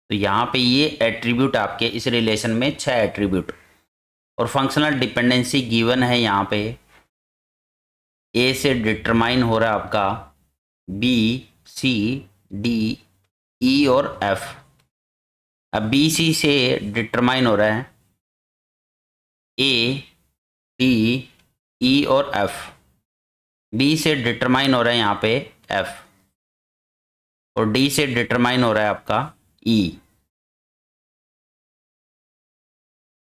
A: तो यहाँ पे ये एट्रीब्यूट आपके इस रिलेशन में 6 एट्रीब्यूट, और फंक्शनल डिपेंडेंसी गिवन है यहाँ पे, ए से डिटरमाइन हो रहा है आपका बी सी डी ई और एफ। अब बी सी से डिटरमाइन हो रहा है ए डी ई और एफ, बी से डिटरमाइन हो रहा है यहाँ पे एफ, और डी से डिटरमाइन हो रहा है आपका ई।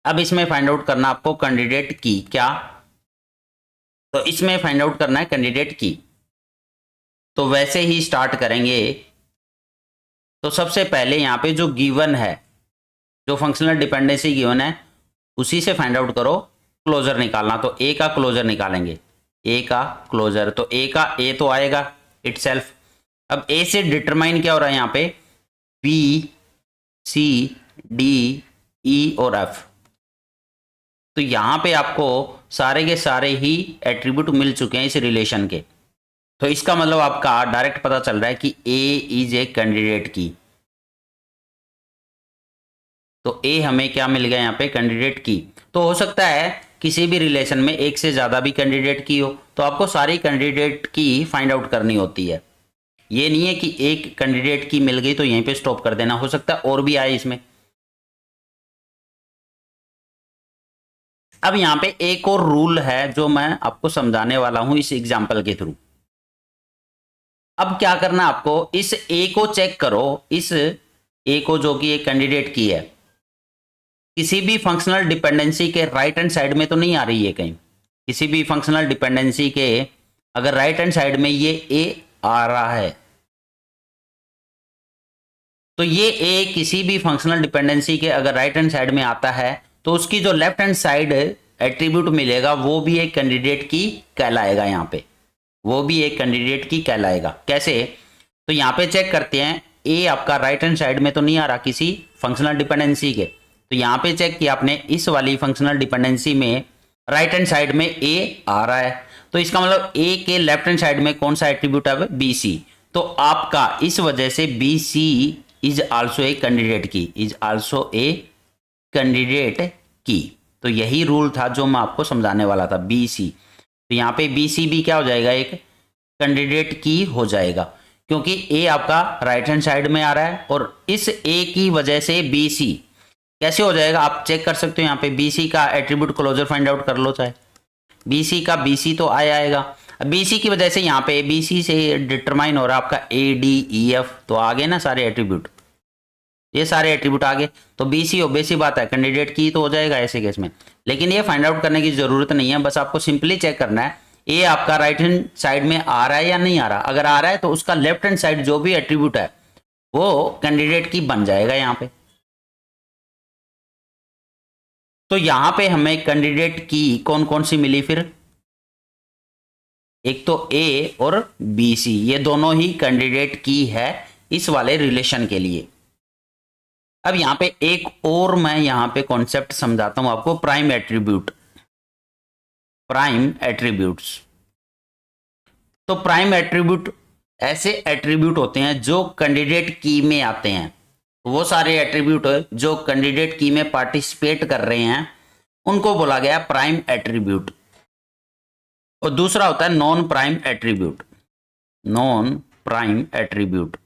A: अब इसमें फाइंड आउट करना आपको कैंडिडेट की, क्या, तो इसमें फाइंड आउट करना है कैंडिडेट की। तो वैसे ही स्टार्ट करेंगे। तो सबसे पहले यहाँ पे जो गिवन है, जो फंक्शनल डिपेंडेंसी गिवन है, उसी से फाइंड आउट करो क्लोजर निकालना। तो ए का क्लोजर निकालेंगे, ए का क्लोजर, तो ए का ए तो आएगा इटसेल्फ। अब ए से डिटरमाइन क्या हो रहा है यहाँ पे, बी सी डी ई और एफ। तो यहाँ पे आपको सारे के सारे ही एट्रीब्यूट मिल चुके हैं इस रिलेशन के। तो इसका मतलब आपका डायरेक्ट पता चल रहा है कि ए इज ए कैंडिडेट की। तो ए हमें क्या मिल गया यहाँ पे, कैंडिडेट की। तो हो सकता है किसी भी रिलेशन में एक से ज़्यादा भी कैंडिडेट की हो, तो आपको सारी कैंडिडेट की फाइंड आउट करनी होती है। ये नहीं है कि एक कैंडिडेट की मिल गई तो यहीं पे स्टॉप कर देना, हो सकता है और भी आए इसमें। अब यहाँ पे एक और रूल है जो मैं आपको समझाने वाला हूं इस एग्जाम्पल के थ्रू। अब क्या करना आपको, इस ए को चेक करो, इस ए को जो कि एक कैंडिडेट की है, किसी भी फंक्शनल डिपेंडेंसी के राइट हैंड साइड में तो नहीं आ रही है कहीं। किसी भी फंक्शनल डिपेंडेंसी के अगर राइट हैंड साइड में ये ए आ रहा है, तो ये ए किसी भी फंक्शनल डिपेंडेंसी के अगर राइट हैंड साइड में आता है, तो उसकी जो लेफ्ट हैंड साइड एट्रीब्यूट मिलेगा वो भी एक कैंडिडेट की कहलाएगा। यहाँ पे वो भी एक कैंडिडेट की कहलाएगा। कैसे, तो यहाँ पे चेक करते हैं, ए आपका राइट हैंड साइड में तो नहीं आ रहा किसी फंक्शनल डिपेंडेंसी के, तो यहाँ पे चेक किया आपने, इस वाली फंक्शनल डिपेंडेंसी में राइट हैंड साइड में ए आ रहा है, तो इसका मतलब ए के लेफ्ट हैंड साइड में कौन सा एट्रीब्यूट है, बी सी। तो आपका इस वजह से B C is also a candidate key, is also a candidate key. तो यही रूल था जो मैं आपको समझाने वाला था, बी सी। तो यहाँ पे बी सी भी क्या हो जाएगा, एक कैंडिडेट की हो जाएगा, क्योंकि ए आपका राइट हैंड साइड में आ रहा है, और इस ए की वजह से बी सी कैसे हो जाएगा आप चेक कर सकते हो। यहाँ पे बी सी का एट्रीब्यूट क्लोजर फाइंड आउट कर लो, चाहे बी सी का बी सी तो आएगा। अब बी सी की वजह से यहाँ पे बी सी से डिटरमाइन हो रहा है आपका ए डी ई एफ, तो आ गए ना सारे एट्रीब्यूट, ये सारे एट्रीब्यूट आ गए। तो बी सी ऑब्वियस बात है कैंडिडेट की तो हो जाएगा ऐसे केस में। लेकिन ये फाइंड आउट करने की जरूरत नहीं है, बस आपको सिंपली चेक करना है ए आपका राइट हैंड साइड में आ रहा है या नहीं आ रहा। अगर आ रहा है तो उसका लेफ्ट हैंड साइड जो भी एट्रीब्यूट है वो कैंडिडेट की बन जाएगा यहाँ पे। तो यहाँ पे हमें कैंडिडेट की कौन कौन सी मिली फिर, एक तो ए और बी सी, ये दोनों ही कैंडिडेट की है इस वाले रिलेशन के लिए। अब यहां पे एक और मैं यहां पे कॉन्सेप्ट समझाता हूं आपको, प्राइम एट्रीब्यूट। प्राइम एट्रीब्यूट्स, तो प्राइम एट्रीब्यूट ऐसे एट्रीब्यूट होते हैं जो कैंडिडेट की में आते हैं। वो सारे एट्रीब्यूट जो कैंडिडेट की में पार्टिसिपेट कर रहे हैं उनको बोला गया प्राइम एट्रीब्यूट। और दूसरा होता है non prime attribute. Non prime attribute,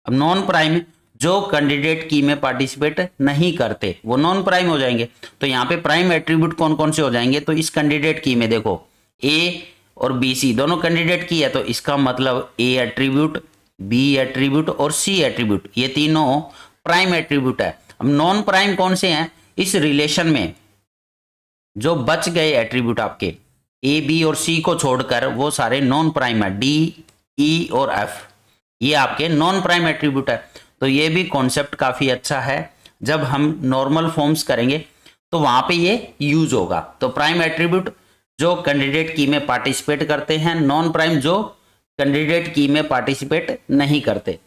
A: अब नॉन प्राइम जो कैंडिडेट की में पार्टिसिपेट नहीं करते वो नॉन प्राइम हो जाएंगे। तो यहां पे प्राइम एट्रीब्यूट कौन कौन से हो जाएंगे, तो इस कैंडिडेट की में देखो ए और बी सी दोनों कैंडिडेट की है, तो इसका मतलब ए एट्रीब्यूट, बी एट्रीब्यूट और सी एट्रीब्यूट ये तीनों प्राइम एट्रीब्यूट है। अब नॉन प्राइम कौन से हैं, इस रिलेशन में जो बच गए एट्रीब्यूट आपके ए बी और सी को छोड़कर वो सारे नॉन प्राइम है, डी ई और एफ, ये आपके नॉन प्राइम एट्रीब्यूट है। तो ये भी कॉन्सेप्ट काफी अच्छा है, जब हम नॉर्मल फॉर्म्स करेंगे तो वहां पे ये यूज होगा। तो प्राइम एट्रीब्यूट जो कैंडिडेट की में पार्टिसिपेट करते हैं, नॉन प्राइम जो कैंडिडेट की में पार्टिसिपेट नहीं करते।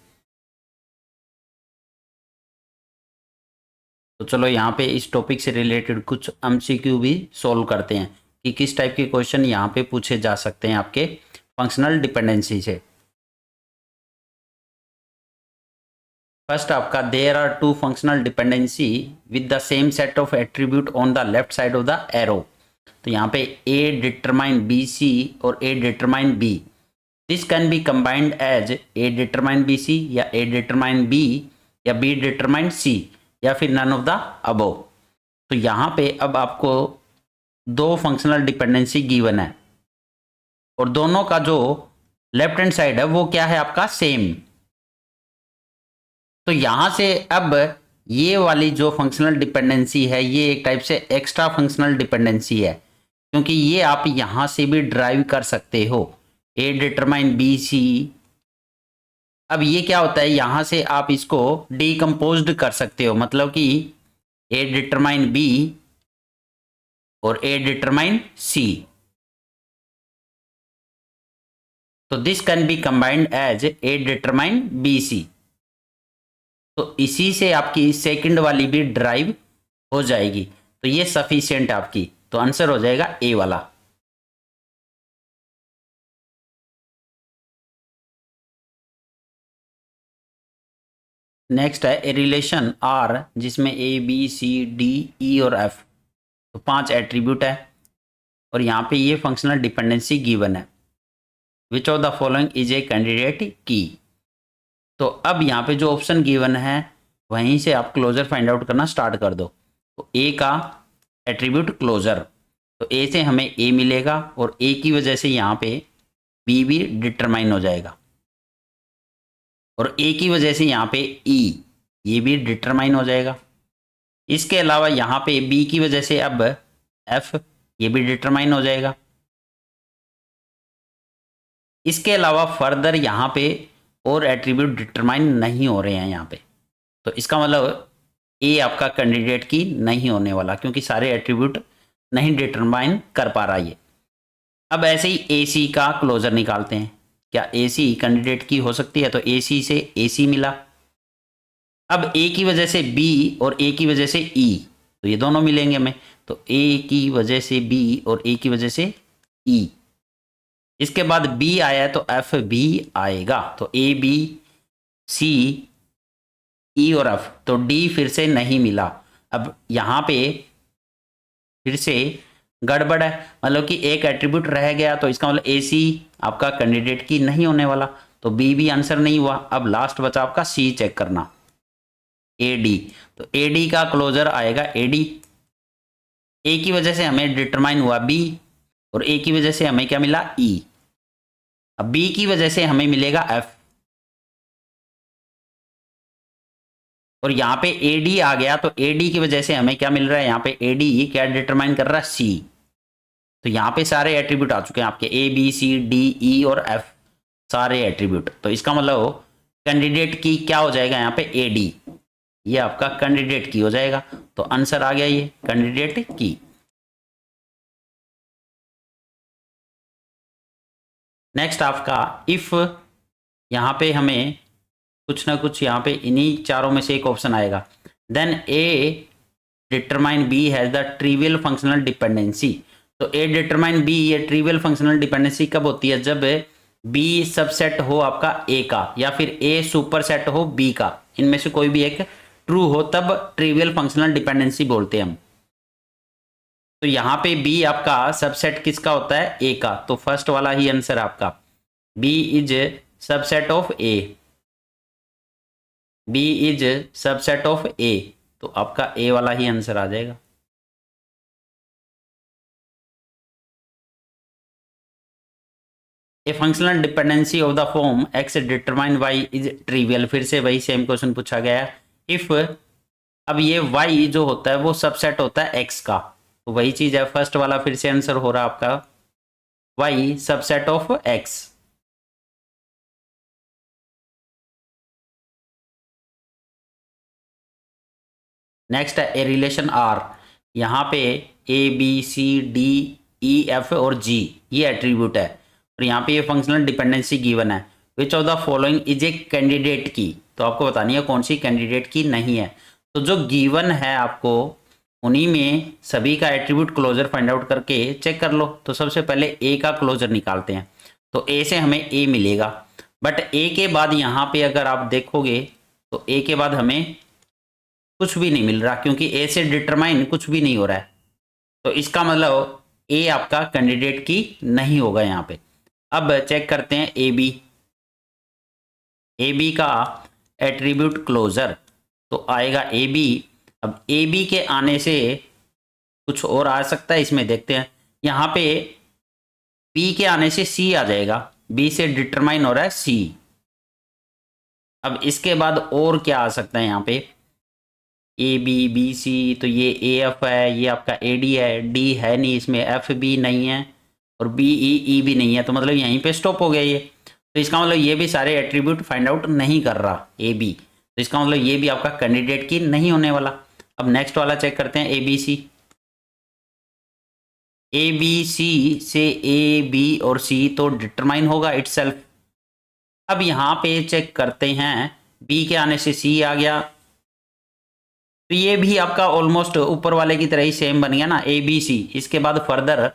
A: तो चलो यहाँ पे इस टॉपिक से रिलेटेड कुछ एमसीक्यू भी सॉल्व करते हैं कि किस टाइप के क्वेश्चन यहाँ पे पूछे जा सकते हैं आपके फंक्शनल डिपेंडेंसी से। फर्स्ट आपका, there are two functional dependency with the same set of attribute on the left side of the arrow. तो यहाँ पे ए डिटरमाइन बी सी और A determine B, this can be combined as A determine B C या A determine B या B determine C या फिर none of the above. तो यहाँ पे अब आपको दो फंक्शनल डिपेंडेंसी गिवन है और दोनों का जो लेफ्ट हैंड साइड है वो क्या है आपका सेम। तो यहां से अब ये वाली जो फंक्शनल डिपेंडेंसी है ये एक टाइप से एक्स्ट्रा फंक्शनल डिपेंडेंसी है, क्योंकि ये आप यहां से भी ड्राइव कर सकते हो, ए डिटरमाइन बी सी। अब ये क्या होता है, यहां से आप इसको डीकम्पोज्ड कर सकते हो, मतलब कि ए डिटरमाइन बी और ए डिटरमाइन सी, तो this can be combined as A determine B C. तो इसी से आपकी सेकंड वाली भी ड्राइव हो जाएगी, तो ये सफिशिएंट आपकी, तो आंसर हो जाएगा ए वाला। नेक्स्ट है ए रिलेशन आर जिसमें ए बी सी डी ई और एफ, तो 5 एट्रीब्यूट है और यहाँ पे ये फंक्शनल डिपेंडेंसी गिवन है, which of the following is a candidate key. तो अब यहाँ पे जो ऑप्शन गिवन है वहीं से आप क्लोजर फाइंड आउट करना स्टार्ट कर दो। तो ए का एट्रीब्यूट क्लोजर, तो ए से हमें ए मिलेगा और ए की वजह से यहाँ पे बी भी डिटरमाइन हो जाएगा और ए की वजह से यहाँ पे ई ये भी डिटरमाइन हो जाएगा। इसके अलावा यहाँ पे बी की वजह से अब एफ ये भी डिटरमाइन हो जाएगा। इसके अलावा फर्दर यहाँ पे और एट्रीब्यूट डिटरमाइन नहीं हो रहे हैं यहाँ पे, तो इसका मतलब ए आपका कैंडिडेट की नहीं होने वाला, क्योंकि सारे एट्रीब्यूट नहीं डिटरमाइन कर पा रहा ये। अब ऐसे ही ए सी का क्लोजर निकालते हैं, क्या ए सी कैंडिडेट की हो सकती है, तो ए सी से ए सी मिला। अब ए की वजह से बी और ए की वजह से ई, तो ये दोनों मिलेंगे हमें, तो ए की वजह से बी और ए की वजह से ई। इसके बाद बी आया है तो एफ भी आएगा, तो ए बी सी ई और एफ, तो डी फिर से नहीं मिला। अब यहाँ पे फिर से गड़बड़ है, मतलब कि एक एट्रीब्यूट रह गया, तो इसका मतलब ए सी आपका कैंडिडेट की नहीं होने वाला, तो बी भी आंसर नहीं हुआ। अब लास्ट बचा आपका सी चेक करना, ए डी, तो ए डी का क्लोजर आएगा ए डी। ए की वजह से हमें डिटरमाइन हुआ बी और ए की वजह से हमें क्या मिला ई। अब बी की वजह से हमें मिलेगा एफ और यहाँ पे ए डी आ गया, तो ए डी की वजह से हमें क्या मिल रहा है, यहाँ पे ए डी क्या डिटरमाइन कर रहा है सी। तो यहाँ पे सारे एट्रीब्यूट आ चुके हैं आपके ए बी सी डी ई और एफ, सारे एट्रीब्यूट। तो इसका मतलब कैंडिडेट की क्या हो जाएगा यहाँ पे ए डी, ये आपका कैंडिडेट की हो जाएगा। तो आंसर आ गया ये कैंडिडेट की। नेक्स्ट आपका इफ, यहाँ पे हमें कुछ ना कुछ यहाँ पे इन्हीं चारों में से एक ऑप्शन आएगा, then A determine B has the trivial functional dependency. तो ए डिटरमाइन बी, ये ट्रिवियल फंक्शनल डिपेंडेंसी कब होती है? जब बी सबसेट हो आपका ए का, या फिर ए सुपर सेट हो बी का, इनमें से कोई भी एक ट्रू हो, तब ट्रिवियल फंक्शनल डिपेंडेंसी बोलते हैं हम। तो यहाँ पे बी आपका सबसेट किसका होता है? ए का, तो फर्स्ट वाला ही आंसर आपका, B is subset of A, B is subset of A, तो आपका ए वाला ही आंसर आ जाएगा। A functional dependency of the form X determine Y is trivial, फिर से वही सेम क्वेश्चन पूछा गया है। इफ, अब ये वाई जो होता है वो सबसेट होता है एक्स का, तो वही चीज है, फर्स्ट वाला फिर से आंसर हो रहा है आपका Y subset of X. Next है ए रिलेशन आर, यहाँ पे A B C D E F और जी ये एट्रीब्यूट है, और यहाँ पे ये फंक्शनल डिपेंडेंसी गिवन है। Which of the following is a candidate key, तो आपको बतानी है कौन सी कैंडिडेट की नहीं है। तो जो गिवन है आपको उन्हीं में सभी का एट्रीब्यूट क्लोजर फाइंड आउट करके चेक कर लो। तो सबसे पहले ए का क्लोजर निकालते हैं, तो ए से हमें ए मिलेगा, बट ए के बाद यहाँ पे अगर आप देखोगे तो ए के बाद हमें कुछ भी नहीं मिल रहा, क्योंकि ए से डिटरमाइन कुछ भी नहीं हो रहा है। तो इसका मतलब ए आपका कैंडिडेट की नहीं होगा यहाँ पे। अब चेक करते हैं ए बी, ए बी का एट्रीब्यूट क्लोजर, तो आएगा ए बी। अब ए बी के आने से कुछ और आ सकता है, इसमें देखते हैं। यहाँ पे बी के आने से सी आ जाएगा, बी से डिटरमाइन हो रहा है सी। अब इसके बाद और क्या आ सकता है यहाँ पे? ए बी बी सी, तो ये ए एफ है, ये आपका ए डी है, डी है नहीं इसमें, एफ बी नहीं है, और बी ई ई भी नहीं है, तो मतलब यहीं पे स्टॉप हो गया ये। तो इसका मतलब ये भी सारे एट्रीब्यूट फाइंड आउट नहीं कर रहा ए बी, तो इसका मतलब ये भी आपका कैंडिडेट की नहीं होने वाला। अब नेक्स्ट वाला चेक करते हैं ए बी सी। ए बी सी से ए बी और सी तो डिटरमाइन होगा इटसेल्फ। अब यहाँ पे चेक करते हैं, बी के आने से सी आ गया, तो ये भी आपका ऑलमोस्ट ऊपर वाले की तरह ही सेम बन गया ना, ए बी सी। इसके बाद फर्दर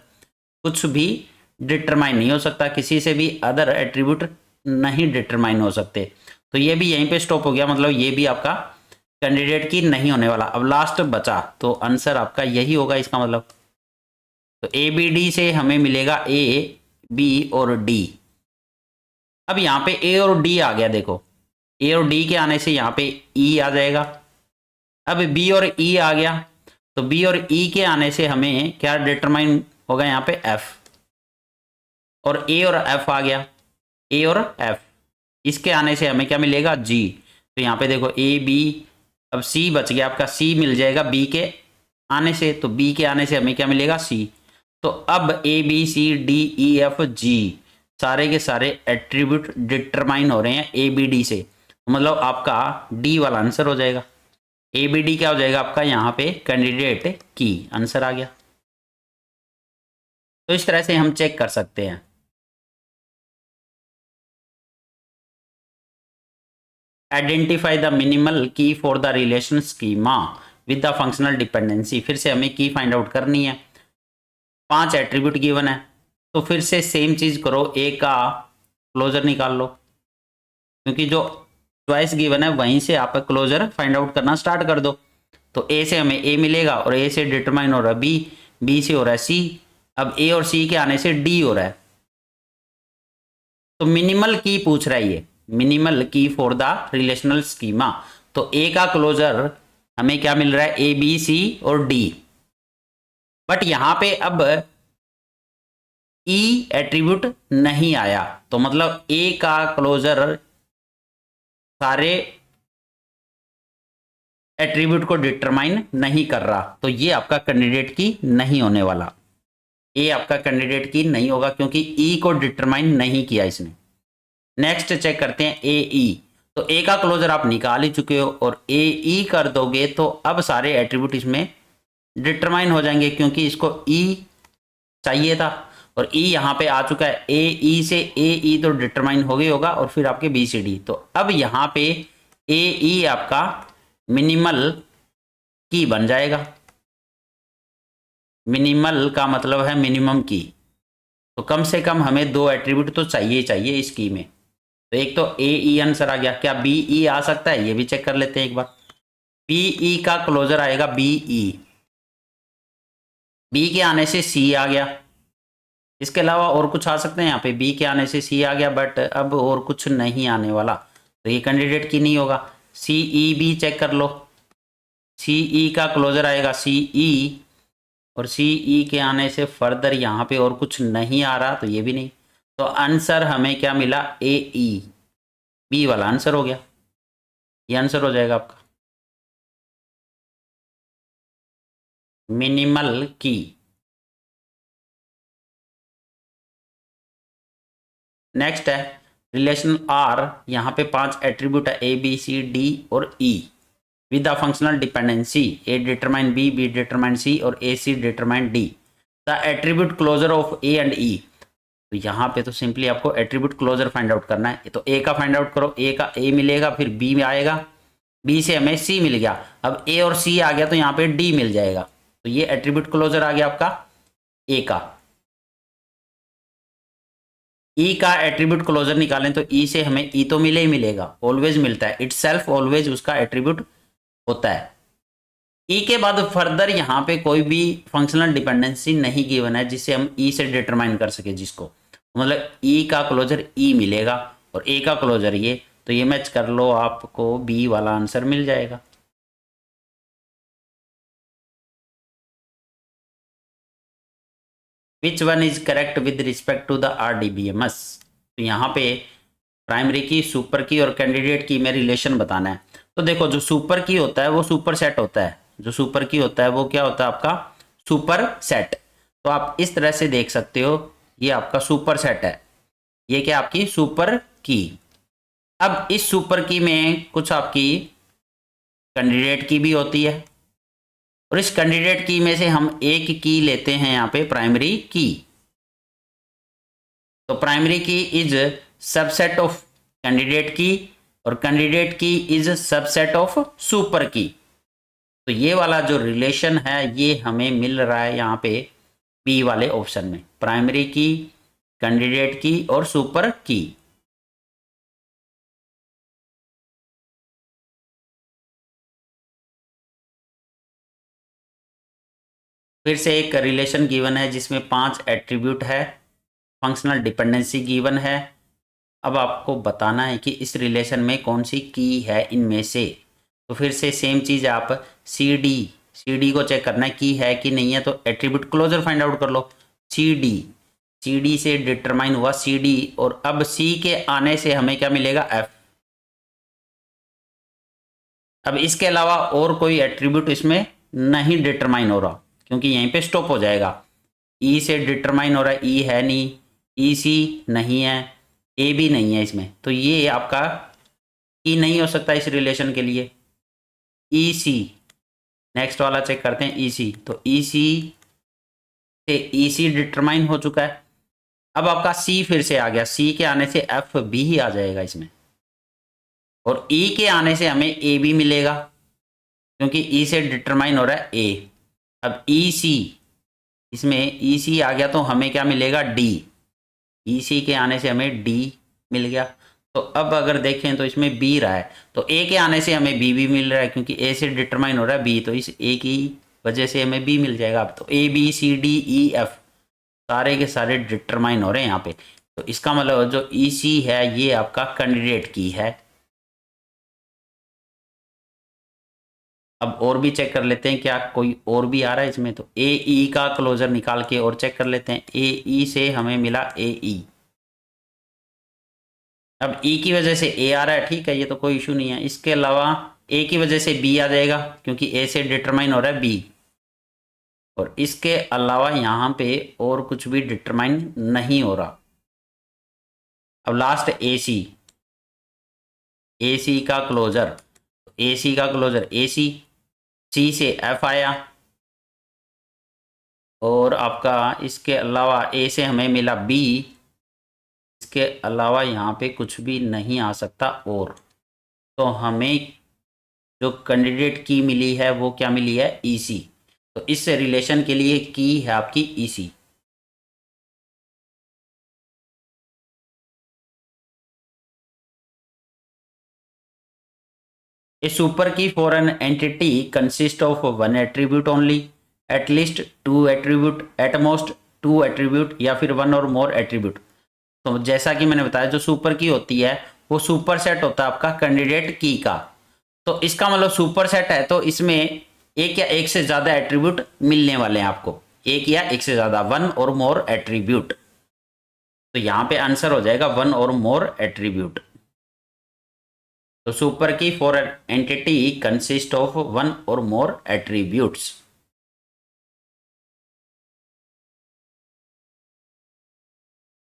A: कुछ भी डिटरमाइन नहीं हो सकता, किसी से भी अदर एट्रीब्यूट नहीं डिटरमाइन हो सकते, तो ये भी यहीं पे स्टॉप हो गया, मतलब ये भी आपका कैंडिडेट की नहीं होने वाला। अब लास्ट बचा, तो आंसर आपका यही होगा इसका मतलब। तो ए बी डी से हमें मिलेगा ए बी और डी। अब यहाँ पे ए और डी आ गया, देखो ए और डी के आने से यहाँ पे ई आ जाएगा। अब बी और ई आ गया, तो बी और ई के आने से हमें क्या डिटरमाइन होगा यहाँ पे? एफ। और ए और एफ आ गया, ए और एफ, इसके आने से हमें क्या मिलेगा? जी। तो यहाँ पे देखो ए बी, अब सी बच गया आपका, सी मिल जाएगा बी के आने से, तो बी के आने से हमें क्या मिलेगा? सी। तो अब A B C D E F G सारे के सारे एट्रीब्यूट डिटरमाइन हो रहे हैं ए बी डी से, मतलब आपका डी वाला आंसर हो जाएगा। ए बी डी क्या हो जाएगा आपका यहाँ पे? कैंडिडेट की आंसर आ गया। तो इस तरह से हम चेक कर सकते हैं। आइडेंटिफाई द मिनिमल की for the relation schema with the functional dependency, फिर से हमें की फाइंड आउट करनी है। 5 एट्रीब्यूट गिवन है, तो फिर से सेम चीज करो, ए का क्लोजर निकाल लो, क्योंकि जो चॉइस गिवन है वहीं से आप क्लोजर फाइंड आउट करना स्टार्ट कर दो। तो ए से हमें ए मिलेगा, और ए से डिटरमाइन हो रहा है बी, बी से हो रहा है सी, अब ए और सी के आने से डी हो रहा है। तो मिनिमल की पूछ रहा है ये, मिनिमल की फॉर द रिलेशनल स्कीमा, तो ए का क्लोजर हमें क्या मिल रहा है? ए बी सी और डी। बट यहां पे अब ई एट्रीब्यूट नहीं आया, तो मतलब ए का क्लोजर सारे एट्रीब्यूट को डिटरमाइन नहीं कर रहा, तो ये आपका कैंडिडेट की नहीं होने वाला। ए आपका कैंडिडेट की नहीं होगा, क्योंकि ई को डिटरमाइन नहीं किया इसने। नेक्स्ट चेक करते हैं ए ई, तो ए का क्लोजर आप निकाल ही चुके हो, और ए ई कर दोगे तो अब सारे एट्रीब्यूट इसमें डिटरमाइन हो जाएंगे, क्योंकि इसको ई चाहिए था। और ई यहाँ पे आ चुका है, ए ई से ए ई तो डिटरमाइन हो गई होगा, और फिर आपके बी सी डी। तो अब यहाँ पे ए ई आपका मिनिमल की बन जाएगा। मिनिमल का मतलब है मिनिमम की, तो कम से कम हमें दो एट्रीब्यूट तो चाहिए ही चाहिए इस की में। तो एक तो ए ई आंसर आ गया, क्या बी ई आ सकता है, ये भी चेक कर लेते हैं एक बार। बी ई का क्लोजर आएगा बी ई, बी के आने से सी आ गया। इसके अलावा और कुछ आ सकते हैं, यहाँ पे बी के आने से सी आ गया, बट अब और कुछ नहीं आने वाला, तो ये कैंडिडेट की नहीं होगा। सी ई भी चेक कर लो, सी ई का क्लोजर आएगा सी ई, और सी ई के आने से फर्दर यहाँ पे और कुछ नहीं आ रहा, तो ये भी नहीं। तो आंसर हमें क्या मिला, ए ई, बी वाला आंसर हो गया, ये आंसर हो जाएगा आपका मिनिमल की। नेक्स्ट है रिलेशन आर, यहाँ पे 5 एट्रीब्यूट है, ए बी सी डी और E, with the functional dependency A determine B, B determine C और A C determine D. The attribute closure of A and E, तो यहाँ पे तो सिंपली आपको एट्रीब्यूट क्लोजर फाइंड आउट करना है। तो ए का फाइंड आउट करो, ए का ए मिलेगा, फिर बी में आएगा, बी से हमें सी मिल गया, अब ए और सी आ गया तो यहाँ पे डी मिल जाएगा। तो ये एट्रीब्यूट क्लोजर आ गया आपका ए का। ई का एट्रीब्यूट क्लोजर निकालें तो ई से हमें ई तो मिले ही मिलेगा, ऑलवेज मिलता है, इटसेल्फ ऑलवेज उसका एट्रीब्यूट होता है। ई के बाद फर्दर यहाँ पे कोई भी फंक्शनल डिपेंडेंसी नहीं गिवन है जिसे हम ई से डिटरमाइन कर सके, जिसको मतलब ई का क्लोजर ई मिलेगा और ए का क्लोजर ये, तो ये मैच कर लो, आपको बी वाला आंसर मिल जाएगा। Which one is correct with respect to the RDBMS। तो यहाँ पे प्राइमरी की, सुपर की और कैंडिडेट की में रिलेशन बताना है। तो देखो, जो सुपर की होता है वो सुपर सेट होता है, जो सुपर की होता है वो क्या होता है आपका सुपर सेट। तो आप इस तरह से देख सकते हो, ये आपका सुपर सेट है, ये क्या आपकी सुपर की। अब इस सुपर की में कुछ आपकी कैंडिडेट की भी होती है, और इस कैंडिडेट की में से हम एक की लेते हैं यहाँ पे प्राइमरी की। तो प्राइमरी की इज सबसेट ऑफ कैंडिडेट की, और candidate key is subset of super की। तो ये वाला जो रिलेशन है ये हमें मिल रहा है यहाँ पे बी वाले ऑप्शन में, प्राइमरी की, कैंडिडेट की और सुपर की। फिर से एक रिलेशन गिवन है जिसमें 5 एट्रीब्यूट है, फंक्शनल डिपेंडेंसी गिवन है। अब आपको बताना है कि इस रिलेशन में कौन सी की है इनमें से। तो फिर से सेम चीज़, आप सी डी को चेक करना है की है कि नहीं है, तो एट्रीब्यूट क्लोजर फाइंड आउट कर लो। सी डी से डिटरमाइन हुआ सी डी, और अब सी के आने से हमें क्या मिलेगा, एफ। अब इसके अलावा और कोई एट्रीब्यूट इसमें नहीं डिटरमाइन हो रहा, क्योंकि यहीं पे स्टॉप हो जाएगा। ई से डिटरमाइन हो रहा है, ई है नहीं, ई सी नहीं है, ए भी नहीं है इसमें, तो ये आपका ई नहीं हो सकता इस रिलेशन के लिए। ई सी, नेक्स्ट वाला चेक करते हैं, ई सी। तो ई सी से ई सी डिटरमाइन हो चुका है। अब आपका सी फिर से आ गया, सी के आने से एफ बी ही आ जाएगा इसमें, और ई के आने से हमें ए भी मिलेगा, क्योंकि ई से डिटरमाइन हो रहा है ए। अब ई सी, इसमें ई सी आ गया तो हमें क्या मिलेगा, डी। ई सी के आने से हमें डी मिल गया। तो अब अगर देखें तो इसमें बी रहा है, तो ए के आने से हमें बी भी मिल रहा है, क्योंकि ए से डिटरमाइन हो रहा है बी, तो इस ए की वजह से हमें बी मिल जाएगा। अब तो A B C D E F सारे के सारे डिटरमाइन हो रहे हैं यहाँ पे। तो इसका मतलब जो ई सी है ये आपका कैंडिडेट की है। अब और भी चेक कर लेते हैं, क्या कोई और भी आ रहा है इसमें। तो ए ई का क्लोजर निकाल के और चेक कर लेते हैं। ए ई से हमें मिला ए ई, अब ई की वजह से ए आ रहा है, ठीक है, ये तो कोई इशू नहीं है। इसके अलावा ए की वजह से बी आ जाएगा, क्योंकि ए से डिटरमाइन हो रहा है बी, और इसके अलावा यहाँ पे और कुछ भी डिटरमाइन नहीं हो रहा। अब लास्ट ए सी, ए सी का क्लोजर, ए सी का क्लोजर ए सी, सी से एफ आया, और आपका इसके अलावा ए से हमें मिला बी, इसके अलावा यहाँ पे कुछ भी नहीं आ सकता। और तो हमें जो कैंडिडेट की मिली है वो क्या मिली है, ईसी। तो इस रिलेशन के लिए की है आपकी EC. A super key for an entity consists of one attribute only, at least two attribute, at most two attribute, या फिर one or more attribute। तो जैसा कि मैंने बताया जो सुपर की होती है वो सुपर सेट होता है आपका कैंडिडेट की का। तो इसका मतलब सुपर सेट है तो इसमें एक या एक से ज्यादा एट्रीब्यूट मिलने वाले हैं आपको, एक या एक से ज्यादा, वन और मोर एट्रीब्यूट। तो यहां पे आंसर हो जाएगा वन और मोर एट्रीब्यूट। तो सुपर की for an entity consist of one और मोर एट्रीब्यूट्स।